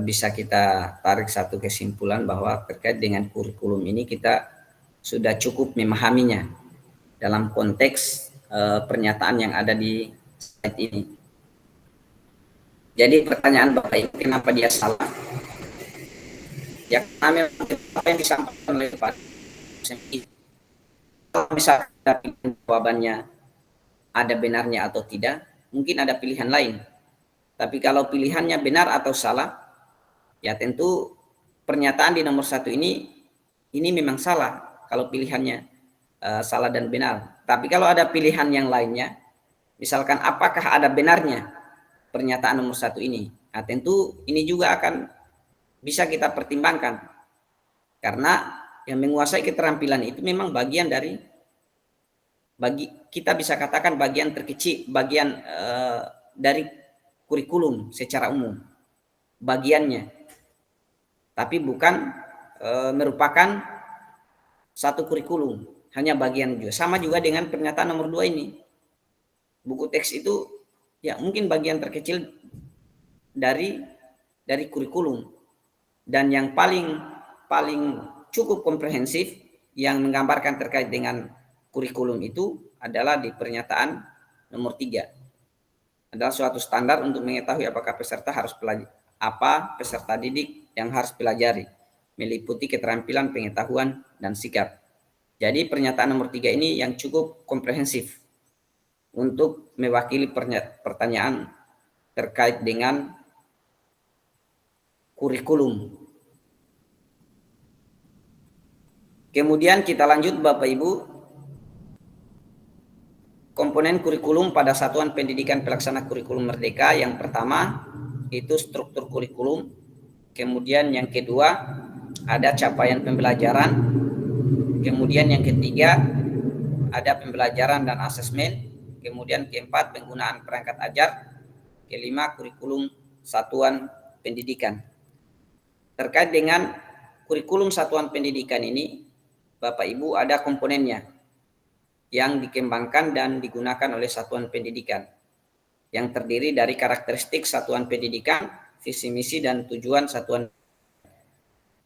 bisa kita tarik satu kesimpulan bahwa terkait dengan kurikulum ini kita sudah cukup memahaminya dalam konteks pernyataan yang ada di slide ini. Jadi pertanyaan Bapak Ibu, kenapa dia salah? Ya karena memang apa yang disampaikan oleh Pak kalau misalnya jawabannya ada benarnya atau tidak, mungkin ada pilihan lain. Tapi kalau pilihannya benar atau salah, ya tentu pernyataan di nomor 1 ini memang salah kalau pilihannya salah dan benar. Tapi kalau ada pilihan yang lainnya, misalkan apakah ada benarnya pernyataan nomor 1 ini? Nah, tentu ini juga akan bisa kita pertimbangkan. Karena yang menguasai keterampilan itu memang bagian dari, kita bisa katakan bagian terkecil, bagian dari kurikulum secara umum, bagiannya. Tapi bukan merupakan satu kurikulum, hanya bagian juga. Sama juga dengan pernyataan nomor 2 ini. Buku teks itu ya mungkin bagian terkecil dari kurikulum. Dan yang paling cukup komprehensif yang menggambarkan terkait dengan kurikulum itu adalah di pernyataan nomor 3. Adalah suatu standar untuk mengetahui apakah peserta harus peserta didik yang harus pelajari, meliputi keterampilan, pengetahuan, dan sikap. Jadi pernyataan nomor 3 ini yang cukup komprehensif untuk mewakili pertanyaan terkait dengan kurikulum. Kemudian kita lanjut Bapak Ibu, komponen kurikulum pada Satuan Pendidikan Pelaksana Kurikulum Merdeka. Yang pertama itu struktur kurikulum, kemudian yang kedua ada capaian pembelajaran, kemudian yang ketiga ada pembelajaran dan asesmen, kemudian keempat penggunaan perangkat ajar, kelima kurikulum satuan pendidikan. Terkait dengan kurikulum satuan pendidikan ini, Bapak Ibu, ada komponennya yang dikembangkan dan digunakan oleh satuan pendidikan, yang terdiri dari karakteristik satuan pendidikan, visi misi dan tujuan satuan,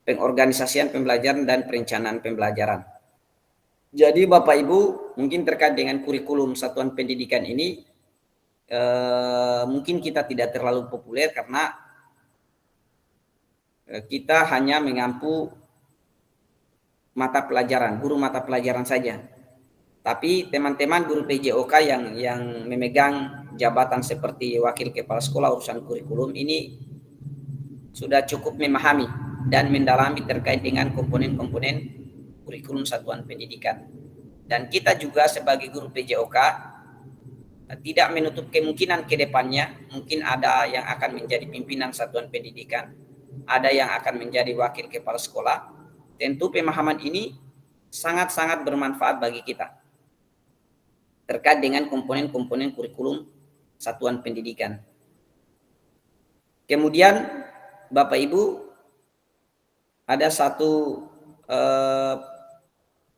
pengorganisasian pembelajaran dan perencanaan pembelajaran. Jadi Bapak Ibu, mungkin terkait dengan kurikulum satuan pendidikan ini mungkin kita tidak terlalu populer karena kita hanya mengampu mata pelajaran, guru mata pelajaran saja. Tapi teman-teman guru PJOK yang memegang jabatan seperti wakil kepala sekolah urusan kurikulum ini sudah cukup memahami dan mendalami terkait dengan komponen-komponen kurikulum satuan pendidikan. Dan kita juga sebagai guru PJOK tidak menutup kemungkinan ke depannya mungkin ada yang akan menjadi pimpinan satuan pendidikan, ada yang akan menjadi wakil kepala sekolah. Tentu pemahaman ini sangat-sangat bermanfaat bagi kita terkait dengan komponen-komponen kurikulum satuan pendidikan. Kemudian Bapak Ibu, ada satu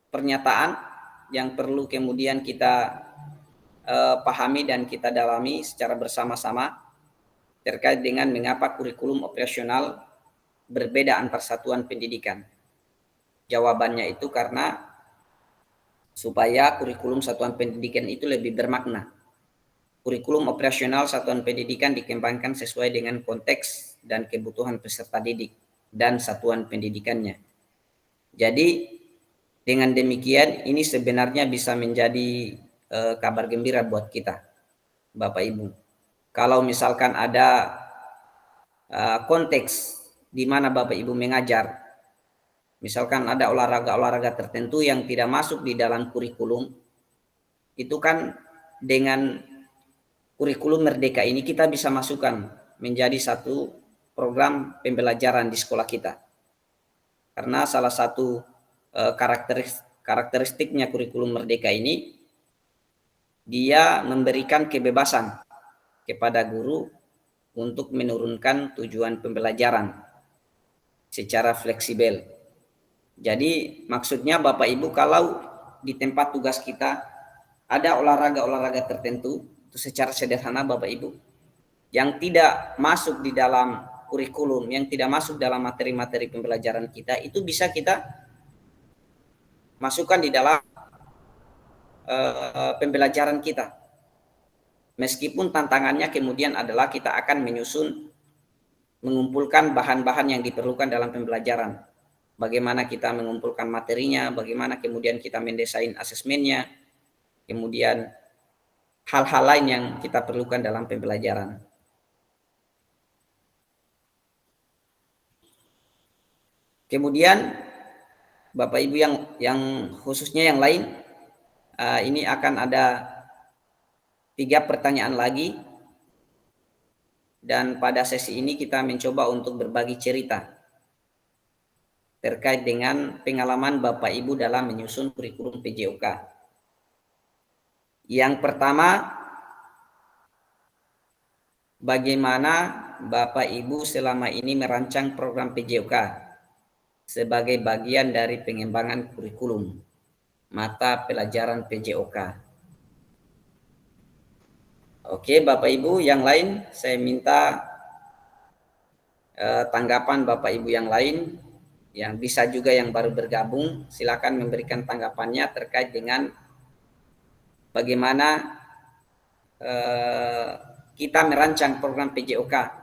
pernyataan yang perlu kemudian kita pahami dan kita dalami secara bersama-sama terkait dengan mengapa kurikulum operasional berbeda antar satuan pendidikan. Jawabannya itu karena supaya kurikulum satuan pendidikan itu lebih bermakna. Kurikulum operasional satuan pendidikan dikembangkan sesuai dengan konteks dan kebutuhan peserta didik dan satuan pendidikannya. Jadi dengan demikian ini sebenarnya bisa menjadi kabar gembira buat kita, Bapak Ibu. Kalau misalkan ada konteks di mana Bapak Ibu mengajar, misalkan ada olahraga-olahraga tertentu yang tidak masuk di dalam kurikulum, itu kan dengan kurikulum Merdeka ini kita bisa masukkan menjadi satu program pembelajaran di sekolah kita. Karena salah satu karakteristiknya kurikulum Merdeka ini, dia memberikan kebebasan kepada guru untuk menurunkan tujuan pembelajaran secara fleksibel. Jadi maksudnya Bapak Ibu, kalau di tempat tugas kita ada olahraga-olahraga tertentu, itu secara sederhana Bapak Ibu, yang tidak masuk di dalam kurikulum, yang tidak masuk dalam materi-materi pembelajaran kita, itu bisa kita masukkan di dalam pembelajaran kita. Meskipun tantangannya kemudian adalah kita akan mengumpulkan bahan-bahan yang diperlukan dalam pembelajaran. Bagaimana kita mengumpulkan materinya, bagaimana kemudian kita mendesain asesmennya, kemudian hal-hal lain yang kita perlukan dalam pembelajaran. Kemudian Bapak Ibu yang khususnya yang lain, ini akan ada 3 pertanyaan lagi, dan pada sesi ini kita mencoba untuk berbagi cerita terkait dengan pengalaman Bapak Ibu dalam menyusun kurikulum PJOK. Yang pertama, bagaimana Bapak Ibu selama ini merancang program PJOK sebagai bagian dari pengembangan kurikulum mata pelajaran PJOK. Oke, Bapak Ibu yang lain, saya minta tanggapan Bapak Ibu yang lain, yang bisa juga yang baru bergabung, silakan memberikan tanggapannya terkait dengan bagaimana kita merancang program PJOK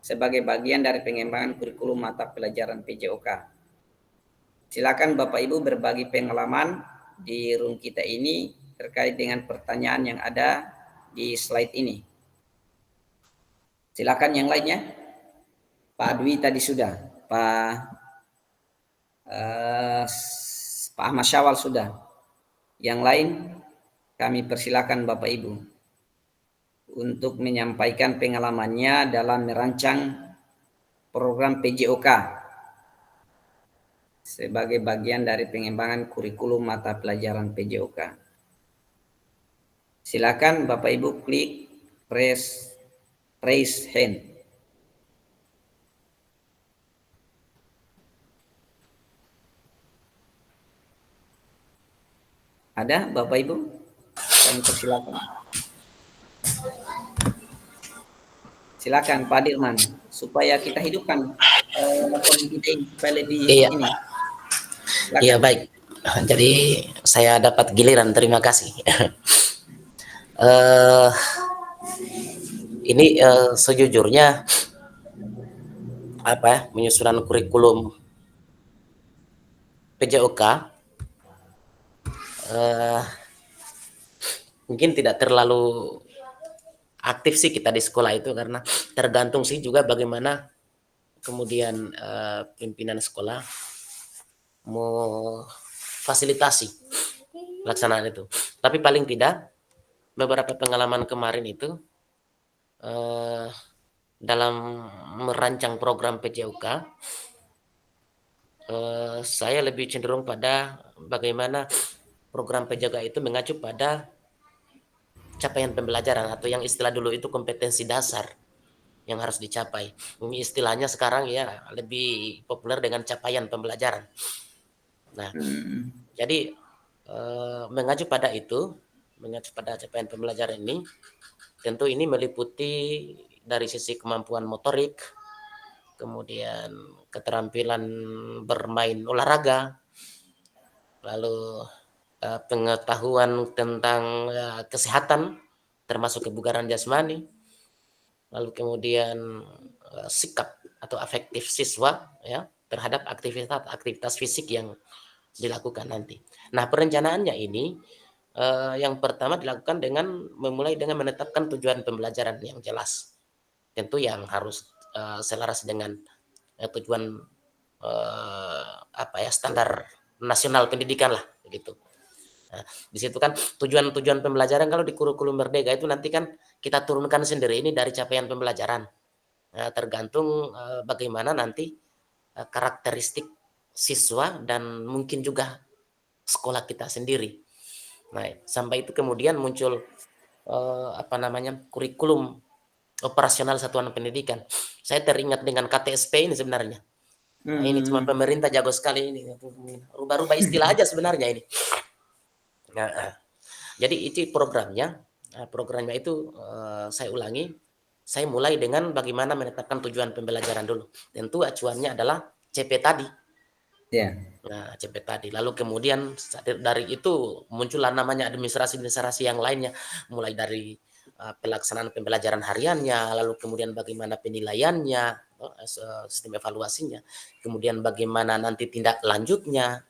sebagai bagian dari pengembangan kurikulum mata pelajaran PJOK. Silakan Bapak Ibu berbagi pengalaman di room kita ini terkait dengan pertanyaan yang ada di slide ini. Silakan yang lainnya. Pak Dwi tadi sudah, Pak Ahmad Syawal sudah. Yang lain kami persilakan Bapak Ibu untuk menyampaikan pengalamannya dalam merancang program PJOK sebagai bagian dari pengembangan kurikulum mata pelajaran PJOK. Silakan Bapak Ibu klik raise hand. Ada Bapak Ibu? Kami persilakan. Silakan Pak Dirman, supaya kita hidupkan kita supaya lebih Iya. ini. Silakan. Iya, baik. Jadi saya dapat giliran, terima kasih. Ini sejujurnya menyusunan kurikulum PJOK mungkin tidak terlalu aktif sih kita di sekolah itu, karena tergantung sih juga bagaimana kemudian pimpinan sekolah mau fasilitasi pelaksanaan itu. Tapi paling tidak beberapa pengalaman kemarin itu dalam merancang program PJOK, saya lebih cenderung pada bagaimana program PJOK itu mengacu pada capaian pembelajaran, atau yang istilah dulu itu kompetensi dasar yang harus dicapai. Ini istilahnya sekarang ya lebih populer dengan capaian pembelajaran. Nah, jadi mengacu pada itu, mengacu pada capaian pembelajaran ini, tentu ini meliputi dari sisi kemampuan motorik, kemudian keterampilan bermain olahraga, lalu pengetahuan tentang kesehatan termasuk kebugaran jasmani, lalu kemudian sikap atau afektif siswa ya terhadap aktivitas fisik yang dilakukan nanti. Nah, perencanaannya ini yang pertama dilakukan dengan memulai dengan menetapkan tujuan pembelajaran yang jelas, tentu yang harus selaras dengan tujuan standar nasional pendidikan lah begitu. Nah, di situ kan tujuan pembelajaran kalau di kurikulum Merdeka itu nanti kan kita turunkan sendiri ini dari capaian pembelajaran. Nah, tergantung bagaimana nanti karakteristik siswa dan mungkin juga sekolah kita sendiri. Nah, sampai itu kemudian muncul kurikulum operasional satuan pendidikan. Saya teringat dengan KTSP ini sebenarnya. Nah, ini cuma pemerintah jago sekali ini, rubah-rubah istilah aja sebenarnya ini. Nah, jadi itu programnya. Programnya itu saya ulangi. Saya mulai dengan bagaimana menetapkan tujuan pembelajaran dulu. Tentu acuannya adalah CP tadi. Yeah. Nah, CP tadi. Lalu kemudian dari itu muncullah namanya administrasi yang lainnya, mulai dari pelaksanaan pembelajaran hariannya, lalu kemudian bagaimana penilaiannya, sistem evaluasinya, kemudian bagaimana nanti tindak lanjutnya.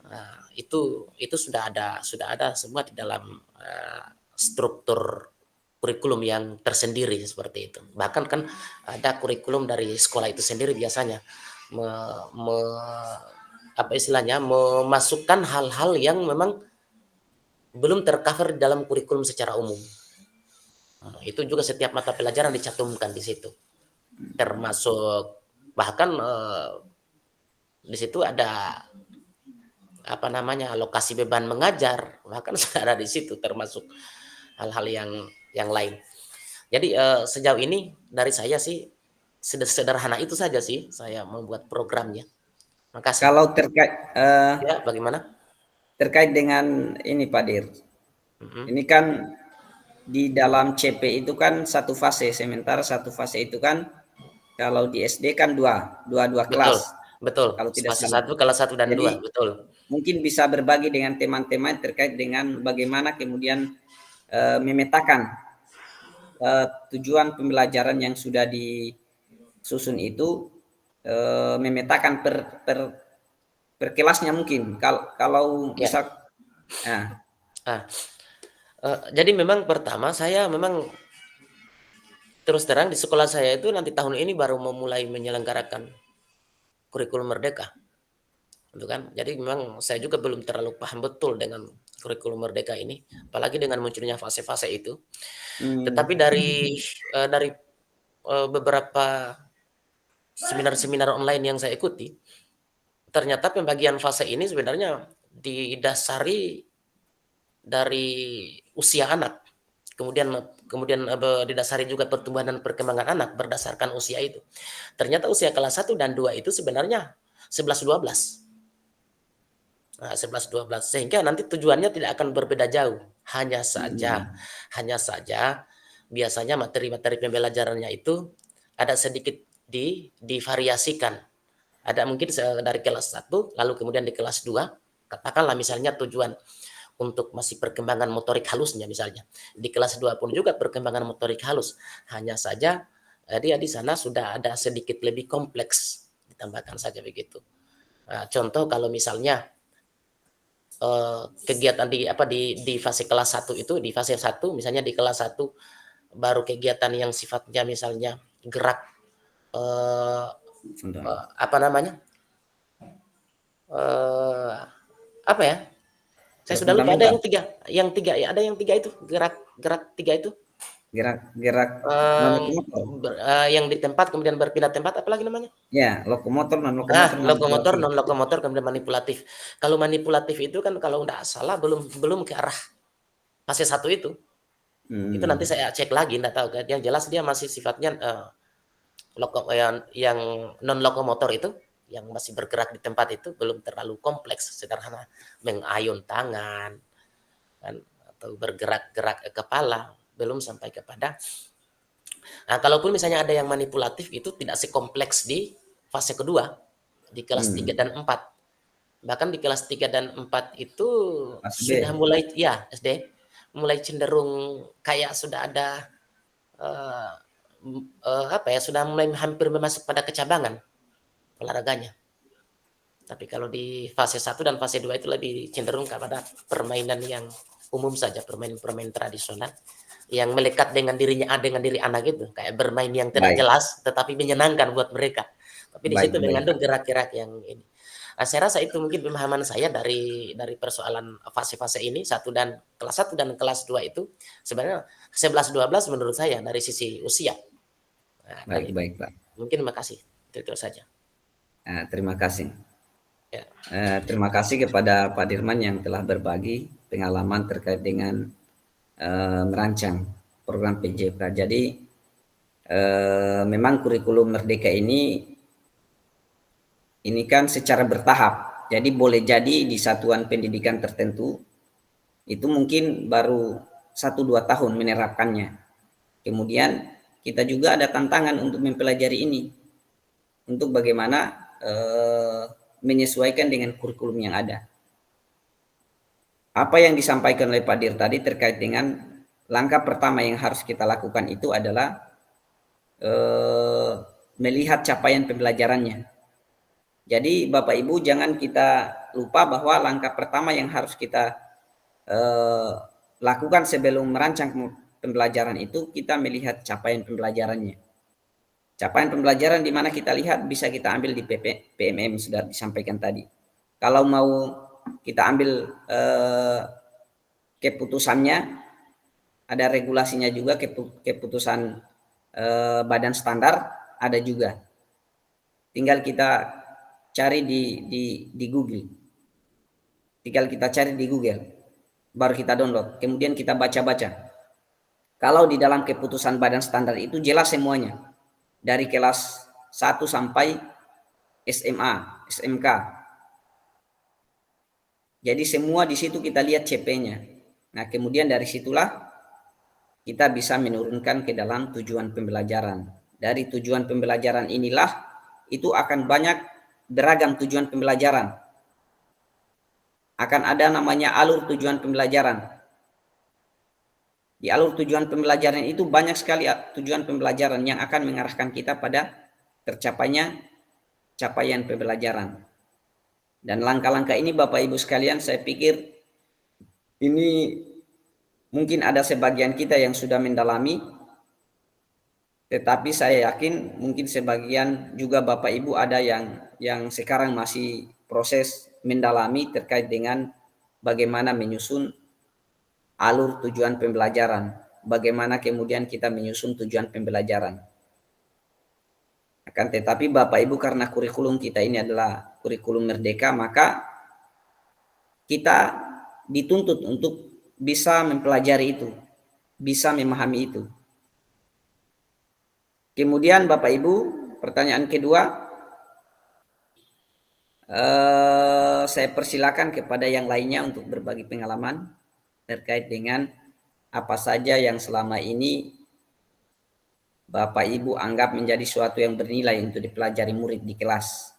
Nah, itu sudah ada semua di dalam struktur kurikulum yang tersendiri seperti itu. Bahkan kan ada kurikulum dari sekolah itu sendiri biasanya. apa istilahnya, memasukkan hal-hal yang memang belum tercover dalam kurikulum secara umum. Nah, itu juga setiap mata pelajaran dicantumkan di situ. Termasuk bahkan di situ ada apa namanya, alokasi beban mengajar, bahkan sudah ada di situ, termasuk hal-hal yang lain. Jadi sejauh ini dari saya sih sederhana itu saja sih saya membuat programnya. Makasih. Kalau terkait Ya, bagaimana? terkait dengan ini Pak Dir, ini kan di dalam CP itu kan satu fase, sementara satu fase itu kan kalau di SD kan dua Betul, kelas, betul. kalau tidak Fase salah. 1, kelas 1 dan 2, Jadi betul. mungkin bisa berbagi dengan teman-teman terkait dengan bagaimana kemudian memetakan tujuan pembelajaran yang sudah disusun itu, memetakan per kelasnya mungkin. Kalau Ya. misal, nah, Jadi memang pertama saya memang terus terang di sekolah saya itu nanti tahun ini baru memulai menyelenggarakan kurikulum merdeka. Gitu kan. Jadi memang saya juga belum terlalu paham betul dengan kurikulum merdeka ini, apalagi dengan munculnya fase-fase itu. Tetapi dari beberapa seminar-seminar online yang saya ikuti, ternyata pembagian fase ini sebenarnya didasari dari usia anak. Kemudian didasari juga pertumbuhan dan perkembangan anak berdasarkan usia itu. Ternyata usia kelas 1 dan 2 itu sebenarnya 11-12. Nah, 11-12 sehingga nanti tujuannya tidak akan berbeda jauh. Hanya saja biasanya materi-materi pembelajarannya itu ada sedikit divariasikan. Ada mungkin dari kelas 1 lalu kemudian di kelas 2 katakanlah misalnya tujuan untuk masih perkembangan motorik halusnya misalnya. Di kelas 2 pun juga perkembangan motorik halus. Hanya saja dia di sana sudah ada sedikit lebih kompleks, ditambahkan saja begitu. Nah, contoh kalau misalnya kegiatan di fase kelas 1 itu, di fase 1 misalnya di kelas 1 baru kegiatan yang sifatnya misalnya gerak apa namanya? Apa ya? Saya sudah lupa, ada yang tiga ya, ada yang 3 itu, gerak 3 itu. Gerak non-lokomotor. Yang di tempat kemudian berpindah tempat, apa lagi namanya? Ya, lokomotor, non-lokomotor, Lokomotor, non-lokomotor, kemudian manipulatif. Kalau manipulatif itu kan kalau tidak salah belum ke arah fase 1 itu. Itu nanti saya cek lagi, tidak tahu. Yang jelas dia masih sifatnya yang non-lokomotor itu, yang masih bergerak di tempat itu belum terlalu kompleks, sederhana, mengayun tangan kan, atau bergerak-gerak kepala, belum sampai kepada. Nah, kalaupun misalnya ada yang manipulatif itu tidak sekompleks di fase kedua, di kelas 3 dan 4. Bahkan di kelas 3 dan 4 itu sudah mulai ya SD mulai cenderung kayak sudah ada sudah mulai hampir masuk pada kecabangan olahraganya. Tapi kalau di fase 1 dan fase 2 itu lebih cenderung kepada permainan yang umum saja, permainan tradisional yang melekat dengan diri anak gitu, kayak bermain yang tidak jelas tetapi menyenangkan buat mereka. Tapi di situ mengandung gerak-gerak yang ini. Nah, saya rasa itu mungkin pemahaman saya dari persoalan fase-fase ini, kelas 1 dan kelas 2 itu sebenarnya 11-12 menurut saya dari sisi usia. Nah, baik Pak. Mungkin makasih, itu saja. Terima kasih. Ya. Terima kasih kepada Pak Dirman yang telah berbagi pengalaman terkait dengan merancang program PJK. Jadi memang kurikulum Merdeka ini kan secara bertahap. Jadi boleh jadi di satuan pendidikan tertentu itu mungkin baru 1-2 tahun menerapkannya. Kemudian kita juga ada tantangan untuk mempelajari ini, untuk bagaimana menyesuaikan dengan kurikulum yang ada. Apa yang disampaikan oleh Pak Dir tadi terkait dengan langkah pertama yang harus kita lakukan itu adalah melihat capaian pembelajarannya. Jadi Bapak Ibu jangan kita lupa bahwa langkah pertama yang harus kita lakukan sebelum merancang pembelajaran itu kita melihat capaian pembelajarannya. Capaian pembelajaran di mana kita lihat bisa kita ambil di PMM sudah disampaikan tadi. Kalau mau kita ambil keputusannya, ada regulasinya juga, keputusan badan standar ada juga. Tinggal kita cari di Google. Tinggal kita cari di Google, baru kita download. Kemudian kita baca-baca. Kalau di dalam keputusan badan standar itu jelas semuanya. Dari kelas 1 sampai SMA, SMK. Jadi semua di situ kita lihat CP-nya. Nah, kemudian dari situlah kita bisa menurunkan ke dalam tujuan pembelajaran. Dari tujuan pembelajaran inilah itu akan banyak beragam tujuan pembelajaran. Akan ada namanya alur tujuan pembelajaran. Di alur tujuan pembelajaran itu banyak sekali tujuan pembelajaran yang akan mengarahkan kita pada tercapainya capaian pembelajaran. Dan langkah-langkah ini Bapak Ibu sekalian, saya pikir ini mungkin ada sebagian kita yang sudah mendalami, tetapi saya yakin mungkin sebagian juga Bapak Ibu ada yang sekarang masih proses mendalami terkait dengan bagaimana menyusun alur tujuan pembelajaran, bagaimana kemudian kita menyusun tujuan pembelajaran. Akan tetapi Bapak Ibu, karena kurikulum kita ini adalah kurikulum merdeka, maka kita dituntut untuk bisa mempelajari itu, bisa memahami itu. Kemudian Bapak Ibu, pertanyaan kedua, saya persilakan kepada yang lainnya untuk berbagi pengalaman terkait dengan apa saja yang selama ini Bapak Ibu anggap menjadi suatu yang bernilai untuk dipelajari murid di kelas.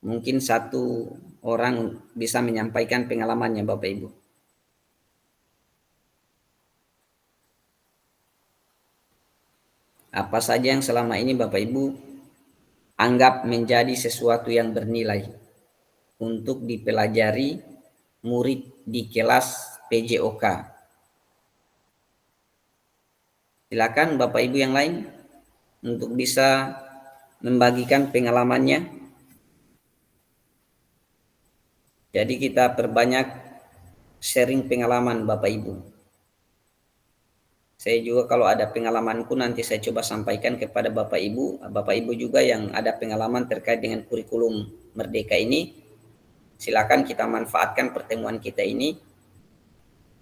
Mungkin satu orang bisa menyampaikan pengalamannya Bapak Ibu. Apa saja yang selama ini Bapak Ibu anggap menjadi sesuatu yang bernilai untuk dipelajari murid di kelas PJOK. Silakan Bapak Ibu yang lain untuk bisa membagikan pengalamannya. Jadi kita perbanyak sharing pengalaman Bapak Ibu. Saya juga kalau ada pengalamanku nanti saya coba sampaikan kepada Bapak Ibu. Bapak Ibu juga yang ada pengalaman terkait dengan kurikulum Merdeka ini, silakan kita manfaatkan pertemuan kita ini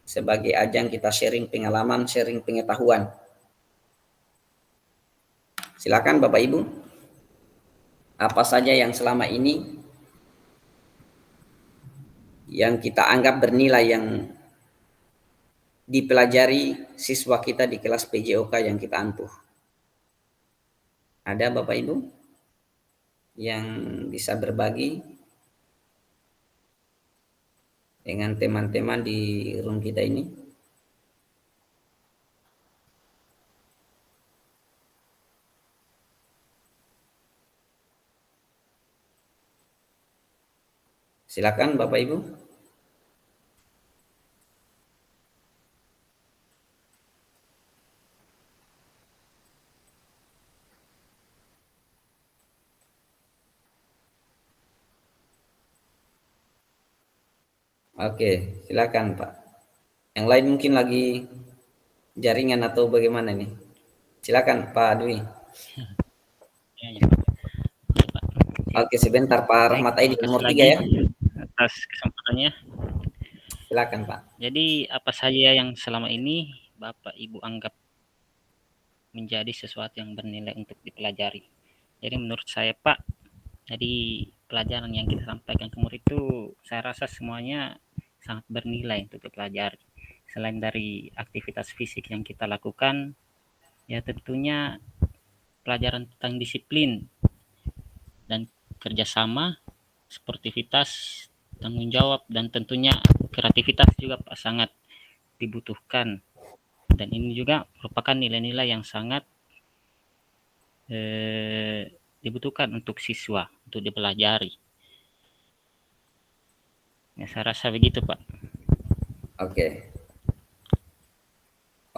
sebagai ajang kita sharing pengalaman, sharing pengetahuan. Silakan Bapak Ibu. Apa saja yang selama ini yang kita anggap bernilai yang dipelajari siswa kita di kelas PJOK yang kita ampuh. Ada Bapak Ibu yang bisa berbagi dengan teman-teman di room kita ini? Silakan Bapak Ibu. Oke, silakan Pak. Yang lain mungkin lagi jaringan atau bagaimana nih? Silakan Pak Dwi. Oke, sebentar Pak Rahmat Aidi nomor 3 ya. Atas kesempatannya. Silakan Pak. Jadi apa saja yang selama ini Bapak Ibu anggap menjadi sesuatu yang bernilai untuk dipelajari? Jadi menurut saya Pak, jadi pelajaran yang kita sampaikan ke murid itu saya rasa semuanya sangat bernilai untuk dipelajari. Selain dari aktivitas fisik yang kita lakukan, ya tentunya pelajaran tentang disiplin dan kerjasama, sportivitas, tanggung jawab, dan tentunya kreativitas juga Pak sangat dibutuhkan. Dan ini juga merupakan nilai-nilai yang sangat dibutuhkan untuk siswa untuk dipelajari. Ya, saya rasa begitu Pak.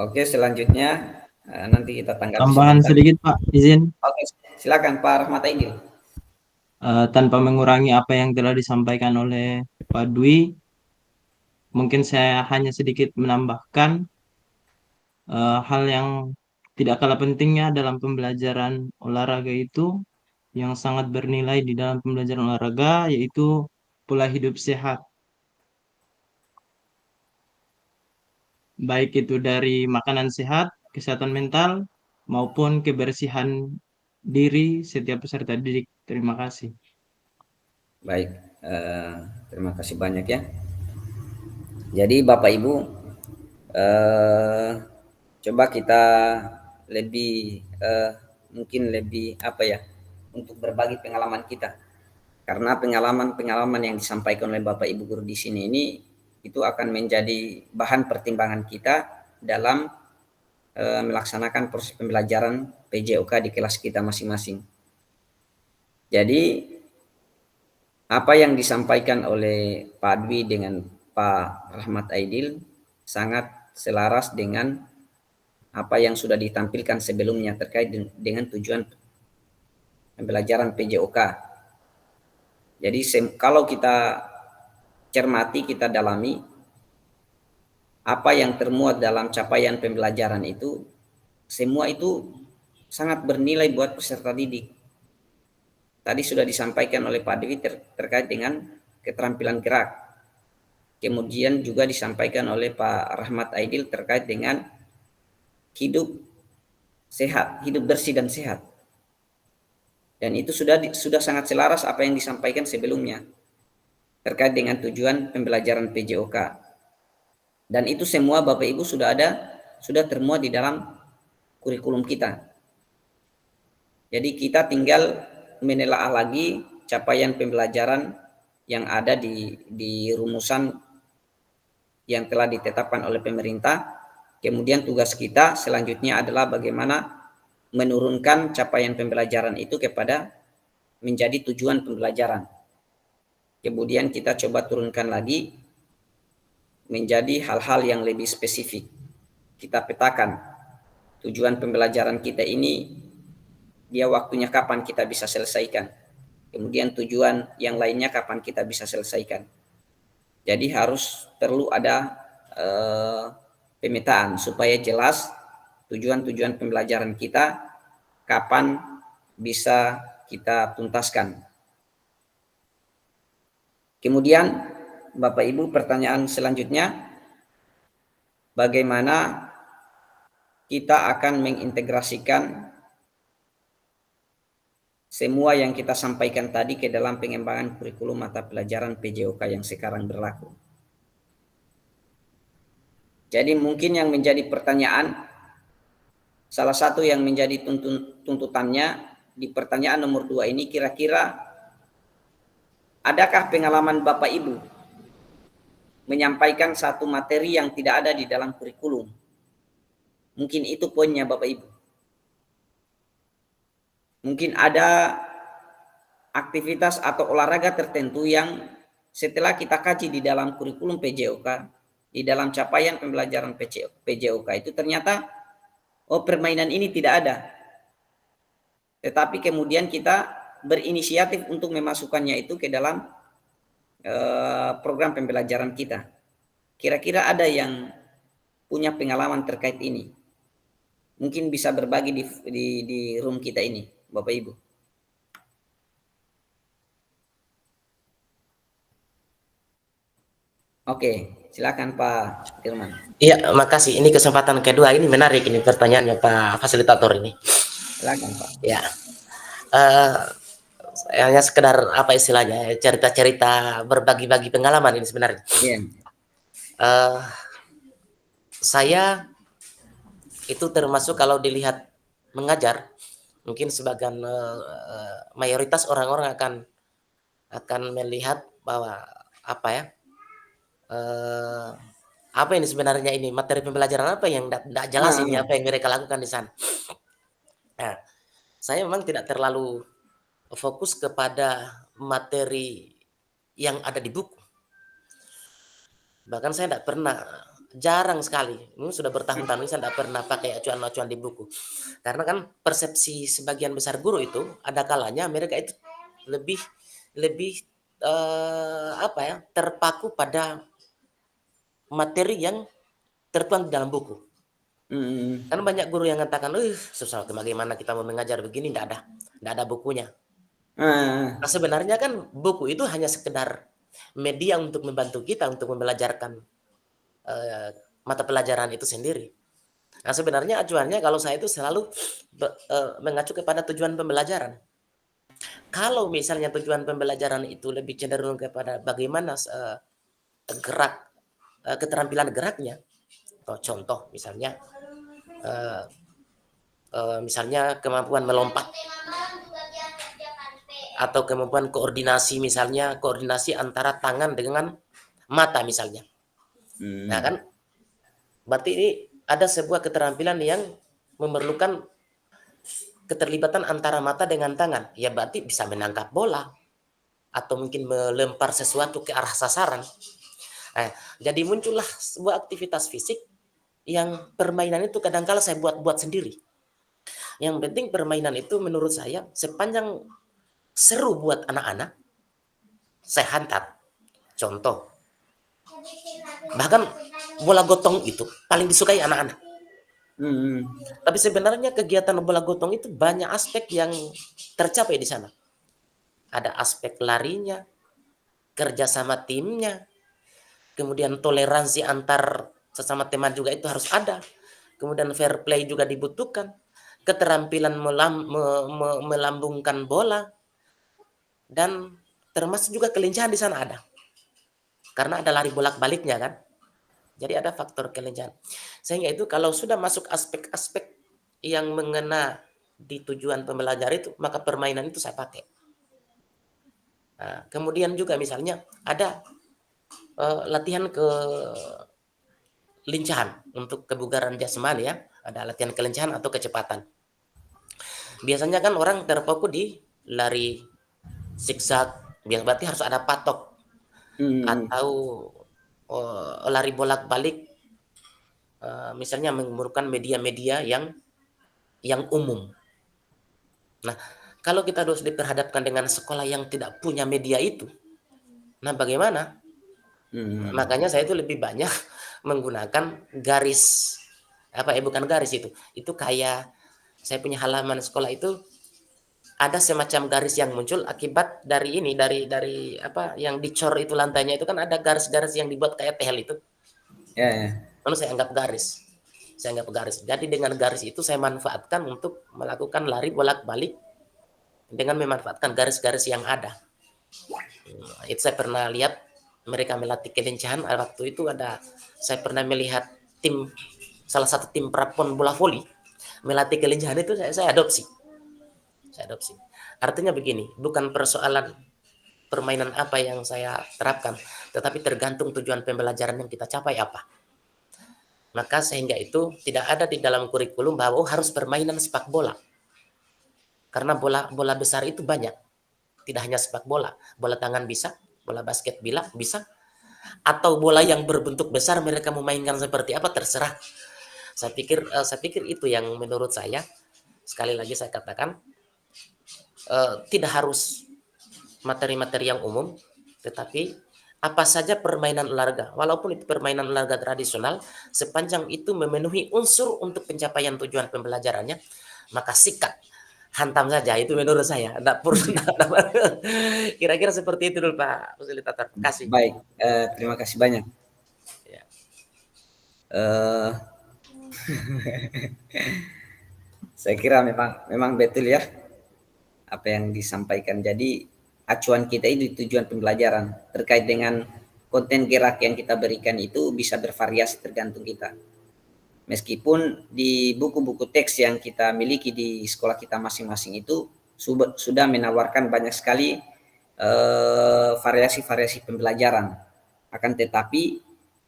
Oke, selanjutnya Nanti kita tanggapi Tambahan sebentar. sedikit Pak, izin. Oke, silakan Pak Rahmat Aidil. Tanpa mengurangi apa yang telah disampaikan oleh Pak Dwi, mungkin saya hanya sedikit menambahkan hal yang tidak kalah pentingnya dalam pembelajaran olahraga itu, yang sangat bernilai di dalam pembelajaran olahraga, yaitu pola hidup sehat. Baik itu dari makanan sehat, kesehatan mental, maupun kebersihan diri setiap peserta didik. Terima kasih. Baik, terima kasih banyak ya. Jadi Bapak Ibu, coba kita lebih mungkin lebih apa ya, untuk berbagi pengalaman kita. Karena pengalaman-pengalaman yang disampaikan oleh Bapak Ibu guru di sini ini itu akan menjadi bahan pertimbangan kita dalam melaksanakan proses pembelajaran PJOK di kelas kita masing-masing. Jadi apa yang disampaikan oleh Pak Dwi dengan Pak Rahmat Aidil sangat selaras dengan apa yang sudah ditampilkan sebelumnya terkait dengan tujuan pembelajaran PJOK. Jadi kalau kita cermati, kita dalami apa yang termuat dalam capaian pembelajaran itu, semua itu sangat bernilai buat peserta didik. Tadi sudah disampaikan oleh Pak Dewi terkait dengan keterampilan gerak. Kemudian juga disampaikan oleh Pak Rahmat Aidil terkait dengan hidup sehat, hidup bersih dan sehat. Dan itu sudah sangat selaras apa yang disampaikan sebelumnya terkait dengan tujuan pembelajaran PJOK. Dan itu semua Bapak Ibu sudah termuat di dalam kurikulum kita. Jadi kita tinggal menelaah lagi capaian pembelajaran yang ada di rumusan yang telah ditetapkan oleh pemerintah. Kemudian tugas kita selanjutnya adalah bagaimana menurunkan capaian pembelajaran itu kepada menjadi tujuan pembelajaran. Kemudian kita coba turunkan lagi menjadi hal-hal yang lebih spesifik. Kita petakan tujuan pembelajaran kita ini, dia waktunya kapan kita bisa selesaikan. Kemudian tujuan yang lainnya kapan kita bisa selesaikan. Jadi perlu ada pemetaan supaya jelas tujuan-tujuan pembelajaran kita kapan bisa kita tuntaskan. Kemudian Bapak Ibu, pertanyaan selanjutnya, bagaimana kita akan mengintegrasikan semua yang kita sampaikan tadi ke dalam pengembangan kurikulum mata pelajaran PJOK yang sekarang berlaku. Jadi mungkin yang menjadi pertanyaan, salah satu yang menjadi tuntutannya di pertanyaan nomor 2 ini, kira-kira adakah pengalaman Bapak Ibu menyampaikan satu materi yang tidak ada di dalam kurikulum? Mungkin itu poinnya Bapak Ibu. Mungkin ada aktivitas atau olahraga tertentu yang setelah kita kaji di dalam kurikulum PJOK, di dalam capaian pembelajaran PJOK itu ternyata permainan ini tidak ada. Tetapi kemudian kita berinisiatif untuk memasukkannya itu ke dalam program pembelajaran kita. Kira-kira ada yang punya pengalaman terkait ini? Mungkin bisa berbagi di room kita ini, Bapak Ibu. Oke, silakan Pak Firman. Iya, makasih. Ini kesempatan kedua, ini menarik ini pertanyaannya Pak Fasilitator ini. Silakan Pak. Ya, hanya sekedar apa istilahnya, cerita-cerita berbagi-bagi pengalaman ini sebenarnya. Yeah. Saya itu termasuk kalau dilihat mengajar, mungkin sebagian mayoritas orang-orang akan melihat bahwa apa ya, apa ini sebenarnya ini materi pembelajaran apa yang tidak jelas ini apa yang mereka lakukan di sana. Nah, saya memang tidak terlalu fokus kepada materi yang ada di buku. Bahkan saya tidak pernah jarang sekali. Ini sudah bertahun-tahun ini saya tidak pernah pakai acuan-acuan di buku. Karena kan persepsi sebagian besar guru itu ada kalanya mereka itu lebih lebih apa ya, terpaku pada materi yang tertuang di dalam buku. Kan banyak guru yang mengatakan, susah bagaimana kita mau mengajar begini, tidak ada bukunya. Nah, sebenarnya kan buku itu hanya sekedar media untuk membantu kita untuk membelajarkan mata pelajaran itu sendiri. Nah, sebenarnya acuannya kalau saya itu selalu mengacu kepada tujuan pembelajaran. Kalau misalnya tujuan pembelajaran itu lebih cenderung kepada bagaimana keterampilan geraknya, atau contoh misalnya misalnya kemampuan melompat atau kemampuan koordinasi, misalnya koordinasi antara tangan dengan mata misalnya. Nah kan berarti ini ada sebuah keterampilan yang memerlukan keterlibatan antara mata dengan tangan. Ya berarti bisa menangkap bola atau mungkin melempar sesuatu ke arah sasaran. Jadi muncullah sebuah aktivitas fisik yang permainan itu kadang-kala saya buat sendiri. Yang penting permainan itu menurut saya sepanjang seru buat anak-anak, saya hantar. Contoh, bahkan bola gotong itu paling disukai anak-anak. Tapi sebenarnya kegiatan bola gotong itu banyak aspek yang tercapai di sana. Ada aspek larinya, kerjasama timnya, kemudian toleransi antar sesama teman juga itu harus ada. Kemudian fair play juga dibutuhkan, keterampilan melambungkan bola, dan termasuk juga kelincahan di sana ada. Karena ada lari bolak-baliknya kan. Jadi ada faktor kelincahan. Sehingga itu kalau sudah masuk aspek-aspek yang mengena di tujuan pembelajaran itu, maka permainan itu saya pakai. Nah, kemudian juga misalnya ada latihan kelincahan untuk kebugaran jasmani ya. Ada latihan kelincahan atau kecepatan. Biasanya kan orang terfokus di lari zigzag, berarti harus ada patok. Atau lari bolak-balik, misalnya memerlukan media-media yang umum. Nah, kalau kita harus diperhadapkan dengan sekolah yang tidak punya media itu, nah bagaimana? Makanya saya itu lebih banyak menggunakan garis, bukan garis itu kayak saya punya halaman sekolah itu ada semacam garis yang muncul akibat dari yang dicor itu lantainya itu kan ada garis-garis yang dibuat kayak tel itu. Lalu saya anggap garis. Jadi dengan garis itu saya manfaatkan untuk melakukan lari bolak-balik dengan memanfaatkan garis-garis yang ada. Itu saya pernah lihat mereka melatih kelincahan. Waktu itu saya pernah melihat salah satu tim prapon bola voli melatih kelincahan itu saya adopsi. Artinya begini, bukan persoalan permainan apa yang saya terapkan, tetapi tergantung tujuan pembelajaran yang kita capai apa. Maka sehingga itu tidak ada di dalam kurikulum bahwa harus permainan sepak bola. Karena bola besar itu banyak. Tidak hanya sepak bola, bola tangan bisa, bola basket bisa, atau bola yang berbentuk besar mereka memainkan seperti apa terserah. Saya pikir itu yang menurut saya, sekali lagi saya katakan, tidak harus materi-materi yang umum, tetapi apa saja permainan olahraga, walaupun itu permainan olahraga tradisional, sepanjang itu memenuhi unsur untuk pencapaian tujuan pembelajarannya, maka sikat, hantam saja, itu menurut saya. Kira-kira seperti itu dulu Pak Fasilitator. Terima kasih. Baik, terima kasih banyak. Ya. Saya kira memang betul ya apa yang disampaikan. Jadi acuan kita itu tujuan pembelajaran terkait dengan konten gerak yang kita berikan itu bisa bervariasi tergantung kita. Meskipun di buku-buku teks yang kita miliki di sekolah kita masing-masing itu sudah menawarkan banyak sekali variasi-variasi pembelajaran. Akan tetapi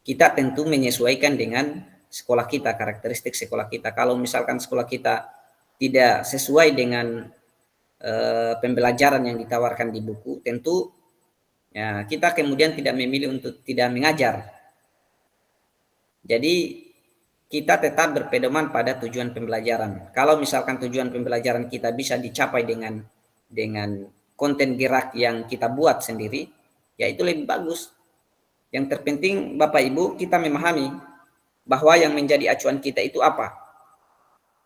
kita tentu menyesuaikan dengan sekolah kita, karakteristik sekolah kita. Kalau misalkan sekolah kita tidak sesuai dengan pembelajaran yang ditawarkan di buku, tentu ya, kita kemudian tidak memilih untuk tidak mengajar. Jadi kita tetap berpedoman pada tujuan pembelajaran. Kalau misalkan tujuan pembelajaran kita bisa dicapai dengan konten gerak yang kita buat sendiri, ya itu lebih bagus. Yang terpenting Bapak Ibu kita memahami bahwa yang menjadi acuan kita itu apa.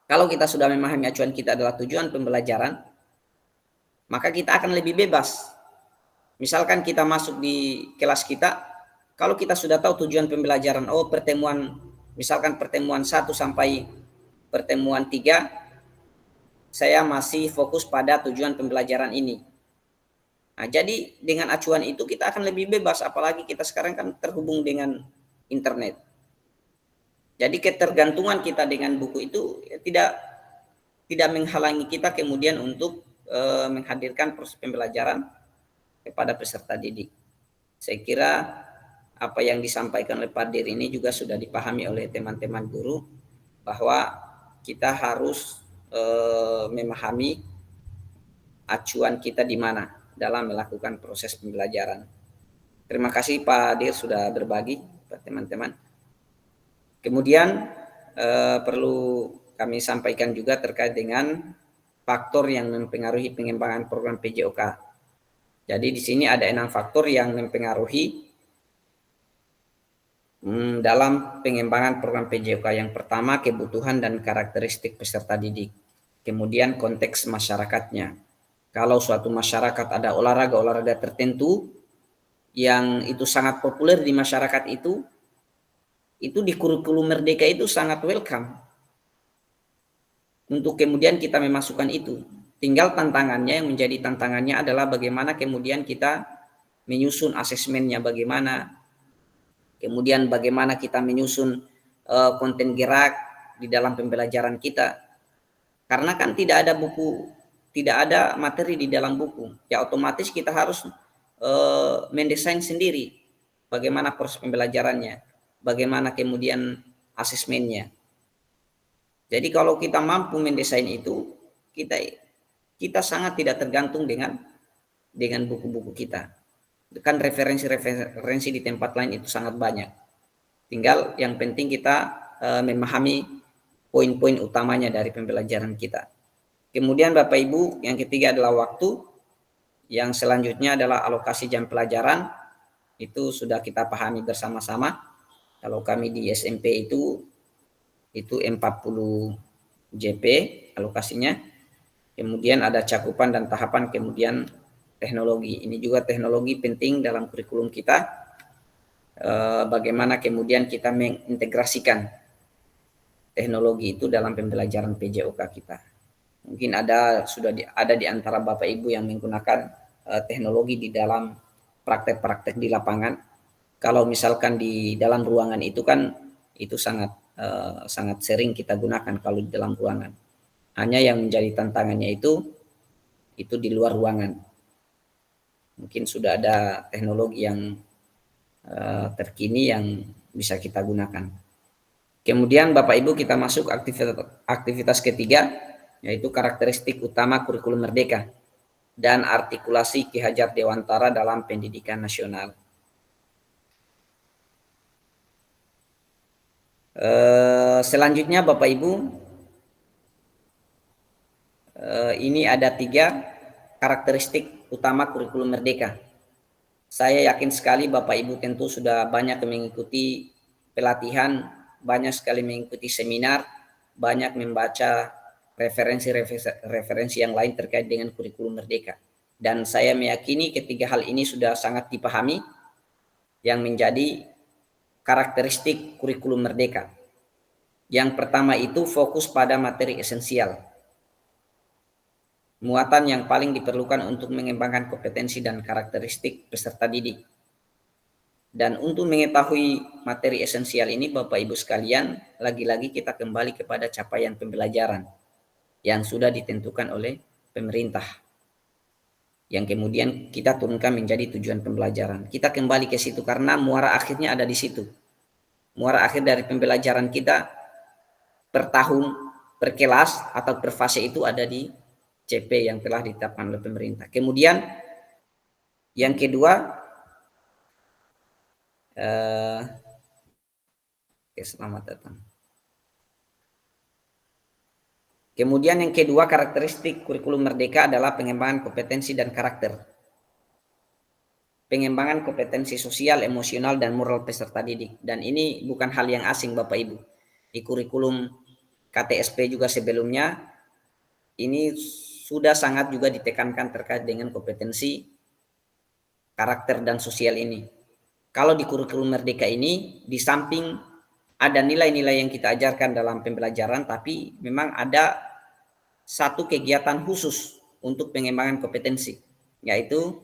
Kalau kita sudah memahami acuan kita adalah tujuan pembelajaran, maka kita akan lebih bebas. Misalkan kita masuk di kelas kita, kalau kita sudah tahu tujuan pembelajaran, oh pertemuan, misalkan pertemuan 1 sampai pertemuan 3, saya masih fokus pada tujuan pembelajaran ini. Nah, jadi dengan acuan itu kita akan lebih bebas, apalagi kita sekarang kan terhubung dengan internet. Jadi ketergantungan kita dengan buku itu tidak menghalangi kita kemudian untuk menghadirkan proses pembelajaran kepada peserta didik. Saya kira apa yang disampaikan oleh Pak Dir ini juga sudah dipahami oleh teman-teman guru, bahwa kita harus memahami acuan kita di mana dalam melakukan proses pembelajaran. Terima kasih Pak Dir sudah berbagi Pak teman-teman. Kemudian perlu kami sampaikan juga terkait dengan faktor yang mempengaruhi pengembangan program PJOK. Jadi di sini ada 6 faktor yang mempengaruhi dalam pengembangan program PJOK. Yang pertama, kebutuhan dan karakteristik peserta didik. Kemudian konteks masyarakatnya. Kalau suatu masyarakat ada olahraga tertentu yang itu sangat populer di masyarakat itu di kurikulum Merdeka itu sangat welcome untuk kemudian kita memasukkan itu. Tinggal tantangannya, yang menjadi tantangannya adalah bagaimana kemudian kita menyusun asesmennya, bagaimana kemudian bagaimana kita menyusun konten gerak di dalam pembelajaran kita. Karena kan tidak ada buku, tidak ada materi di dalam buku, ya otomatis kita harus mendesain sendiri bagaimana proses pembelajarannya, bagaimana kemudian asesmennya. Jadi kalau kita mampu mendesain itu, kita sangat tidak tergantung dengan buku-buku kita. Kan referensi di tempat lain itu sangat banyak. Tinggal yang penting kita memahami poin-poin utamanya dari pembelajaran kita. Kemudian Bapak Ibu, yang ketiga adalah waktu. Yang selanjutnya adalah alokasi jam pelajaran. Itu sudah kita pahami bersama-sama. Kalau kami di SMP itu 40 JP alokasinya. Kemudian ada cakupan dan tahapan, kemudian teknologi. Ini juga teknologi penting dalam kurikulum kita. Bagaimana kemudian kita mengintegrasikan teknologi itu dalam pembelajaran PJOK kita. Mungkin sudah ada di antara Bapak Ibu yang menggunakan teknologi di dalam praktek-praktek di lapangan. Kalau misalkan di dalam ruangan itu kan itu sangat sering kita gunakan kalau di dalam ruangan. Hanya yang menjadi tantangannya itu di luar ruangan. Mungkin sudah ada teknologi yang terkini yang bisa kita gunakan. Kemudian Bapak Ibu kita masuk aktivitas ketiga, yaitu karakteristik utama kurikulum Merdeka dan artikulasi Ki Hajar Dewantara dalam pendidikan nasional. Selanjutnya Bapak Ibu, ini ada 3 karakteristik utama kurikulum Merdeka. Saya yakin sekali Bapak Ibu tentu sudah banyak mengikuti pelatihan, banyak sekali mengikuti seminar, banyak membaca referensi yang lain terkait dengan kurikulum Merdeka. Dan saya meyakini ketiga hal ini sudah sangat dipahami yang menjadi karakteristik kurikulum Merdeka. Yang pertama itu fokus pada materi esensial. Muatan yang paling diperlukan untuk mengembangkan kompetensi dan karakteristik peserta didik. Dan untuk mengetahui materi esensial ini Bapak Ibu sekalian, lagi-lagi kita kembali kepada capaian pembelajaran yang sudah ditentukan oleh pemerintah, yang kemudian kita turunkan menjadi tujuan pembelajaran. Kita kembali ke situ karena muara akhirnya ada di situ. Muara akhir dari pembelajaran kita per tahun, per kelas atau per fase itu ada di CP yang telah ditetapkan oleh pemerintah. Kemudian yang kedua, Oke, selamat datang. Kemudian yang kedua, karakteristik kurikulum merdeka adalah pengembangan kompetensi dan karakter. Pengembangan kompetensi sosial, emosional, dan moral peserta didik. Dan ini bukan hal yang asing Bapak Ibu. Di kurikulum KTSP juga sebelumnya, ini sudah sangat juga ditekankan terkait dengan kompetensi, karakter, dan sosial ini. Kalau di kurikulum merdeka ini, di samping ada nilai-nilai yang kita ajarkan dalam pembelajaran, tapi memang ada satu kegiatan khusus untuk pengembangan kompetensi, yaitu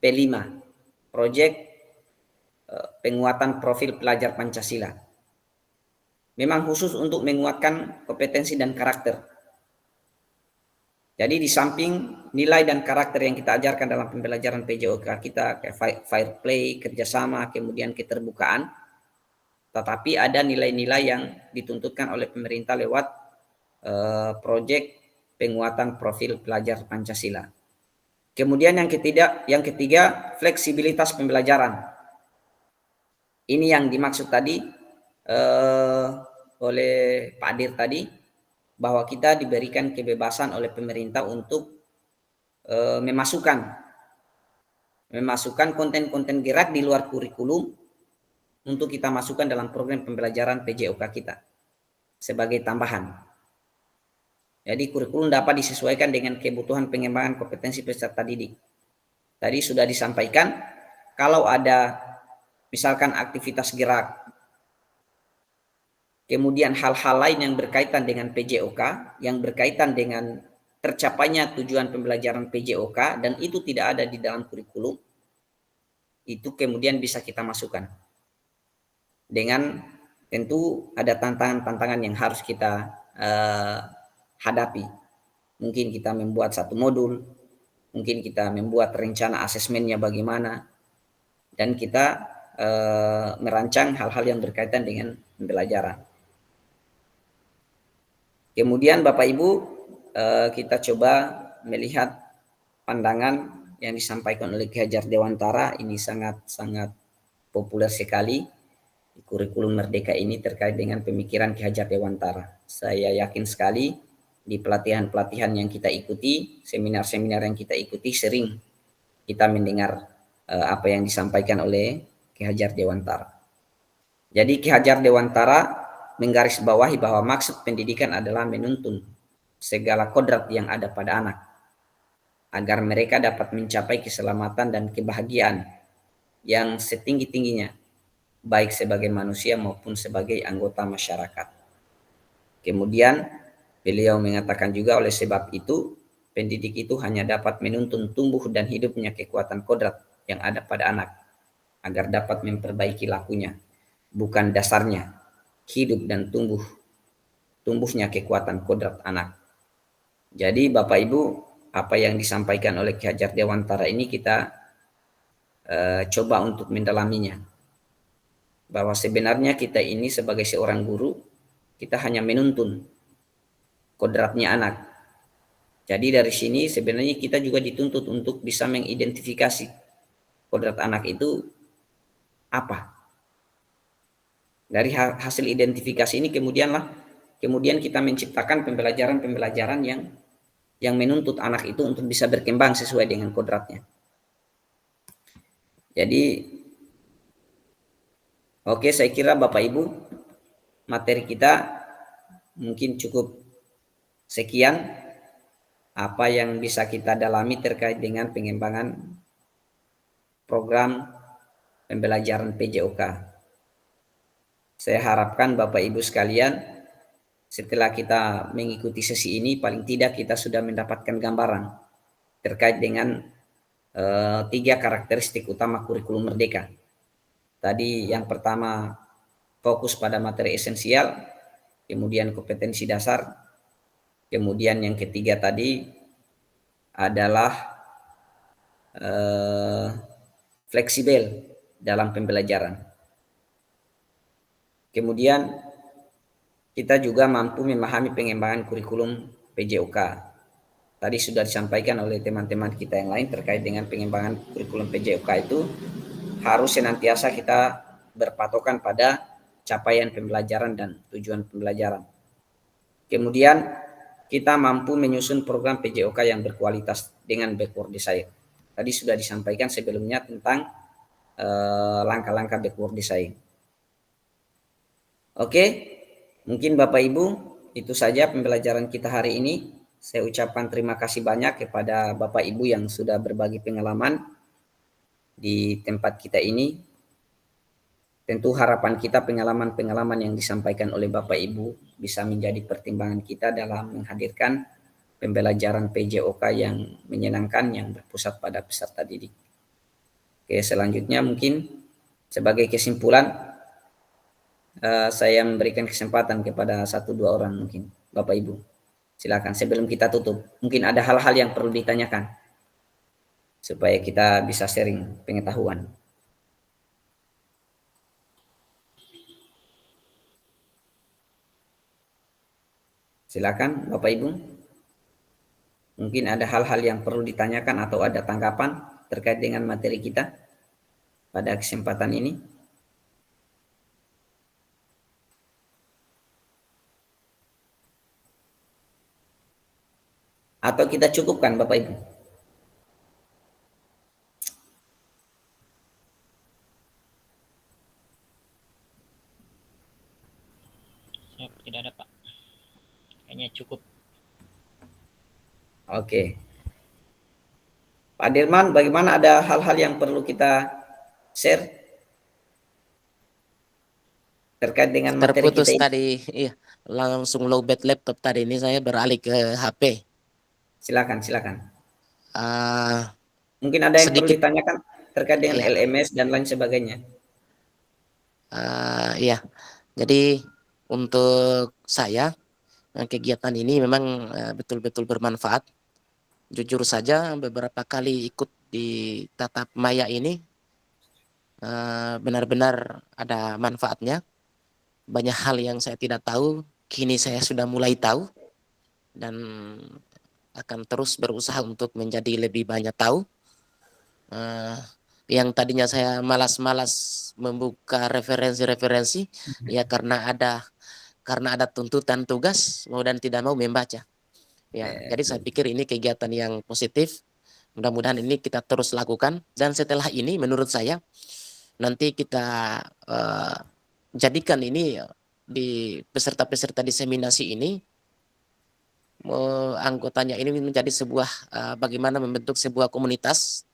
P5, Proyek Penguatan Profil Pelajar Pancasila. Memang khusus untuk menguatkan kompetensi dan karakter. Jadi di samping nilai dan karakter yang kita ajarkan dalam pembelajaran PJOK kita, kayak fair play, kerjasama, kemudian keterbukaan, tetapi ada nilai-nilai yang dituntutkan oleh pemerintah lewat proyek penguatan profil pelajar Pancasila. Kemudian yang ketiga, fleksibilitas pembelajaran. Ini yang dimaksud tadi oleh Pak Dir tadi, bahwa kita diberikan kebebasan oleh pemerintah untuk memasukkan konten-konten gerak di luar kurikulum untuk kita masukkan dalam program pembelajaran PJOK kita sebagai tambahan. Jadi kurikulum dapat disesuaikan dengan kebutuhan pengembangan kompetensi peserta didik. Tadi sudah disampaikan, kalau ada misalkan aktivitas gerak, kemudian hal-hal lain yang berkaitan dengan PJOK, yang berkaitan dengan tercapainya tujuan pembelajaran PJOK, dan itu tidak ada di dalam kurikulum, itu kemudian bisa kita masukkan. Dengan tentu ada tantangan-tantangan yang harus kita hadapi. Mungkin kita membuat satu modul, mungkin kita membuat rencana asesmennya bagaimana, dan kita merancang hal-hal yang berkaitan dengan pembelajaran. Kemudian Bapak Ibu, kita coba melihat pandangan yang disampaikan oleh Ki Hajar Dewantara. Ini sangat populer sekali di kurikulum merdeka ini terkait dengan pemikiran Ki Hajar Dewantara. Saya yakin sekali di pelatihan-pelatihan yang kita ikuti, seminar-seminar yang kita ikuti, sering kita mendengar apa yang disampaikan oleh Ki Hajar Dewantara. Jadi Ki Hajar Dewantara menggarisbawahi bahwa maksud pendidikan adalah menuntun segala kodrat yang ada pada anak, agar mereka dapat mencapai keselamatan dan kebahagiaan yang setinggi-tingginya, baik sebagai manusia maupun sebagai anggota masyarakat. Kemudian beliau mengatakan juga, oleh sebab itu pendidik itu hanya dapat menuntun tumbuh dan hidupnya kekuatan kodrat yang ada pada anak, agar dapat memperbaiki lakunya, bukan dasarnya hidup dan tumbuhnya kekuatan kodrat anak. Jadi Bapak Ibu, apa yang disampaikan oleh Ki Hajar Dewantara ini kita coba untuk mendalaminya, bahwa sebenarnya kita ini sebagai seorang guru, kita hanya menuntun kodratnya anak. Jadi dari sini sebenarnya kita juga dituntut untuk bisa mengidentifikasi kodrat anak itu apa. Dari hasil identifikasi ini kemudian kita menciptakan pembelajaran yang menuntut anak itu untuk bisa berkembang sesuai dengan kodratnya. Jadi oke, saya kira Bapak Ibu, materi kita mungkin cukup sekian apa yang bisa kita dalami terkait dengan pengembangan program pembelajaran PJOK. Saya harapkan Bapak Ibu sekalian, setelah kita mengikuti sesi ini, paling tidak kita sudah mendapatkan gambaran terkait dengan 3 karakteristik utama kurikulum merdeka. Tadi yang pertama, fokus pada materi esensial, kemudian kompetensi dasar, kemudian yang ketiga tadi adalah fleksibel dalam pembelajaran. Kemudian kita juga mampu memahami pengembangan kurikulum PJOK. Tadi sudah disampaikan oleh teman-teman kita yang lain terkait dengan pengembangan kurikulum PJOK itu harus senantiasa kita berpatokan pada capaian pembelajaran dan tujuan pembelajaran. Kemudian kita mampu menyusun program PJOK yang berkualitas dengan backward design. Tadi sudah disampaikan sebelumnya tentang langkah-langkah backward design. Oke, mungkin Bapak Ibu itu saja pembelajaran kita hari ini. Saya ucapkan terima kasih banyak kepada Bapak Ibu yang sudah berbagi pengalaman di tempat kita ini. Tentu harapan kita pengalaman-pengalaman yang disampaikan oleh Bapak Ibu bisa menjadi pertimbangan kita dalam menghadirkan pembelajaran PJOK yang menyenangkan yang berpusat pada peserta didik. Oke, selanjutnya mungkin sebagai kesimpulan saya memberikan kesempatan kepada 1-2 orang mungkin Bapak Ibu. Silakan sebelum kita tutup. Mungkin ada hal-hal yang perlu ditanyakan supaya kita bisa sharing pengetahuan. Silakan Bapak Ibu. Mungkin ada hal-hal yang perlu ditanyakan atau ada tanggapan terkait dengan materi kita pada kesempatan ini. Atau kita cukupkan Bapak Ibu? Tidak ada Pak. Kayaknya cukup. Oke. Pak Dirman, bagaimana, ada hal-hal yang perlu kita share terkait dengan materi Terputus kita ini? tadi, iya, langsung lowbat laptop tadi ini, saya beralih ke HP. Silakan. Mungkin ada yang perlu Sedikit, ditanyakan terkait dengan iya. LMS dan lain sebagainya. Iya, jadi untuk saya kegiatan ini memang betul-betul bermanfaat. Jujur saja beberapa kali ikut di tatap maya ini benar-benar ada manfaatnya. Banyak hal yang saya tidak tahu, kini saya sudah mulai tahu dan akan terus berusaha untuk menjadi lebih banyak tahu. Yang tadinya saya malas-malas membuka referensi-referensi, ya karena ada tuntutan tugas, mau dan tidak mau membaca. Ya, jadi saya pikir ini kegiatan yang positif. Mudah-mudahan ini kita terus lakukan, dan setelah ini menurut saya nanti kita jadikan ini di peserta-peserta diseminasi ini, anggotanya ini menjadi sebuah bagaimana membentuk sebuah komunitas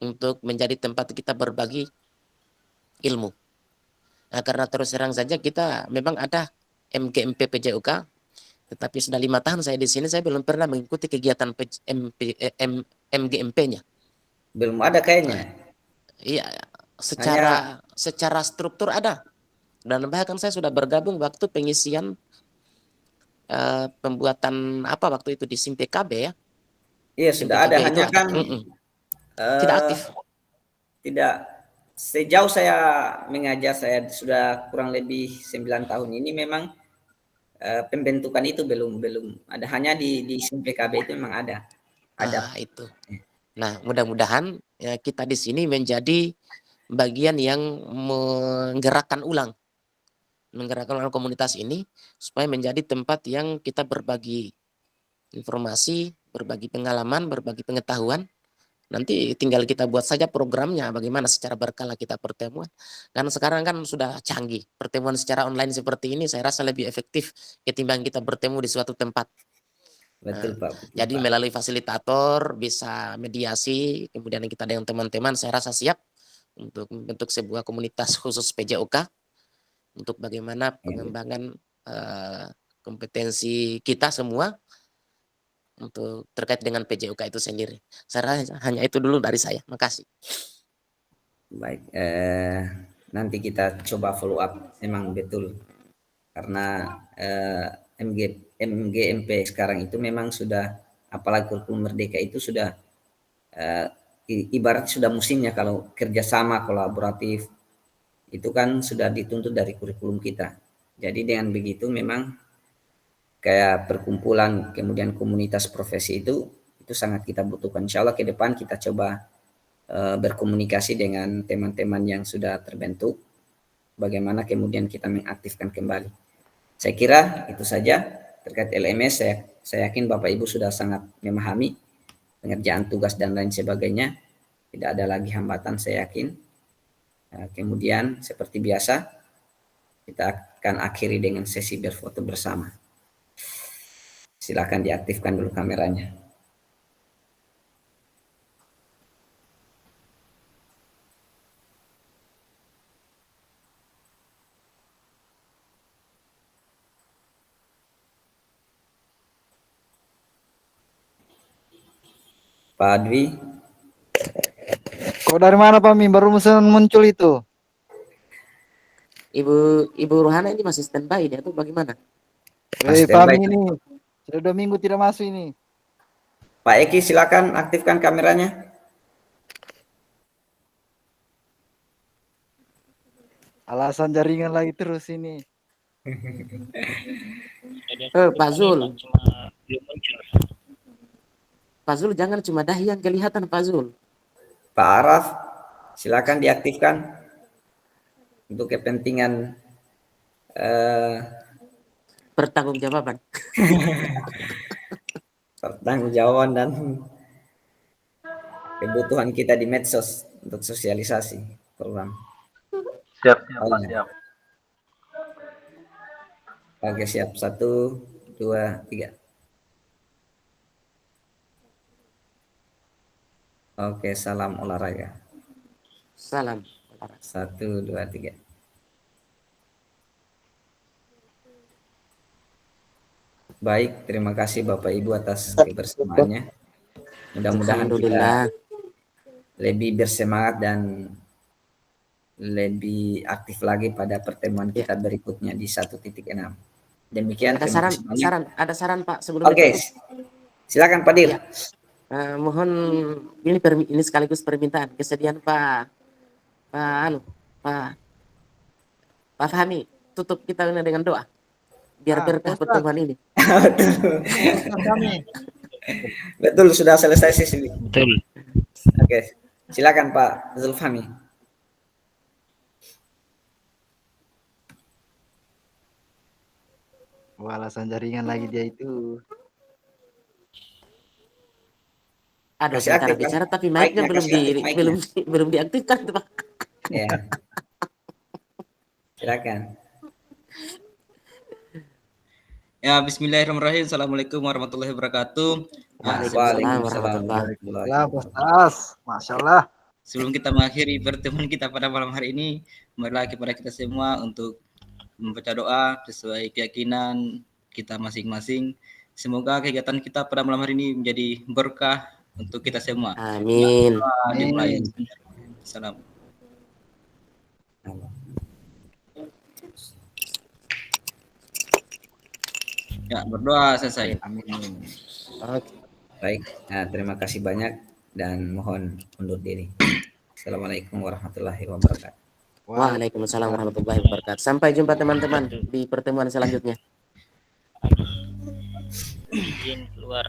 untuk menjadi tempat kita berbagi ilmu. Nah, karena terus terang saja kita memang ada MGMP PJOK, tetapi sudah 5 tahun saya di sini, saya belum pernah mengikuti kegiatan MGMP-nya. Belum ada kayaknya. Iya, secara struktur ada. Dan bahkan saya sudah bergabung waktu pengisian pembuatan waktu itu di SIM PKB ya. Iya, sudah ada, hanya kan tidak aktif. Tidak, sejauh saya mengajar, saya sudah kurang lebih 9 tahun ini, memang pembentukan itu belum ada, hanya di SIM PKB itu memang ada. Itu. Nah, mudah-mudahan ya, kita di sini menjadi bagian yang menggerakkan ulang komunitas ini supaya menjadi tempat yang kita berbagi informasi, berbagi pengalaman, berbagi pengetahuan. Nanti tinggal kita buat saja programnya bagaimana secara berkala kita pertemuan. Karena sekarang kan sudah canggih. Pertemuan secara online seperti ini saya rasa lebih efektif ketimbang kita bertemu di suatu tempat. Betul Pak. Jadi melalui fasilitator bisa mediasi, kemudian kita dengan teman-teman saya rasa siap untuk membentuk sebuah komunitas khusus PJOK untuk bagaimana pengembangan kompetensi kita semua untuk terkait dengan PJOK itu sendiri. Saya rasa hanya itu dulu dari saya. Makasih. Baik, nanti kita coba follow up, memang betul karena MGMP sekarang itu memang sudah, apalagi kurikulum merdeka itu sudah ibarat sudah musimnya. Kalau kerjasama kolaboratif itu kan sudah dituntut dari kurikulum kita. Jadi dengan begitu memang kayak perkumpulan kemudian komunitas profesi itu sangat kita butuhkan. Insya Allah ke depan kita coba berkomunikasi dengan teman-teman yang sudah terbentuk bagaimana kemudian kita mengaktifkan kembali. Saya kira itu saja terkait LMS. Saya yakin Bapak Ibu sudah sangat memahami pengerjaan tugas dan lain sebagainya. Tidak ada lagi hambatan, saya yakin. Kemudian seperti biasa kita akan akhiri dengan sesi berfoto bersama. Silakan diaktifkan dulu kameranya. Pak Dwi. Kok dari mana Pak Min? Baru muncul itu. Ibu Ruhana ini masih standby dia tuh bagaimana? Pak Min ini sudah 2 minggu tidak masuk ini. Pak Eki silakan aktifkan kameranya. Alasan jaringan lagi terus ini. Pak Zul. Cuma belum muncul. Pak Zul jangan cuma dahi yang kelihatan Pak Zul. Pak Araf silakan diaktifkan untuk kepentingan Pertanggungjawaban. pertanggungjawaban dan kebutuhan kita di medsos untuk sosialisasi program. Siap, Oh, siap. Oke, siap. 1, 2, 3. Oke, salam olahraga. Salam. 1, 2, 3. Baik, terima kasih Bapak Ibu atas kebersamaannya. Mudah-mudahan kita lebih bersemangat dan lebih aktif lagi pada pertemuan kita berikutnya di 1.6. Demikian. Ada saran Pak sebelum Oke, silakan Pak Dir. Ya. Mohon ini sekaligus permintaan kesediaan Pak Fahmi, tutup kita dengan doa biar berkah pertemuan ini. Betul, sudah selesai sesi. Betul. Oke, silakan Pak Zulfahmi. Alasan jaringan lagi dia itu. Ada bicara tapi mic-nya belum diaktifkan tuh Pak. Ya. Silakan. Ya, bismillahirrahmanirrahim. Assalamualaikum warahmatullahi wabarakatuh. Waalaikumsalam warahmatullahi wabarakatuh. Masya Allah. Sebelum kita mengakhiri pertemuan kita pada malam hari ini, marilah kepada kita semua untuk membaca doa sesuai keyakinan kita masing-masing. Semoga kegiatan kita pada malam hari ini menjadi berkah untuk kita semua. Amin. Salam. Ya, berdoa selesai. Amin. Baik, terima kasih banyak dan mohon undur diri. Assalamualaikum warahmatullahi wabarakatuh. Waalaikumsalam warahmatullahi wabarakatuh. Sampai jumpa teman-teman di pertemuan selanjutnya. Izin keluar.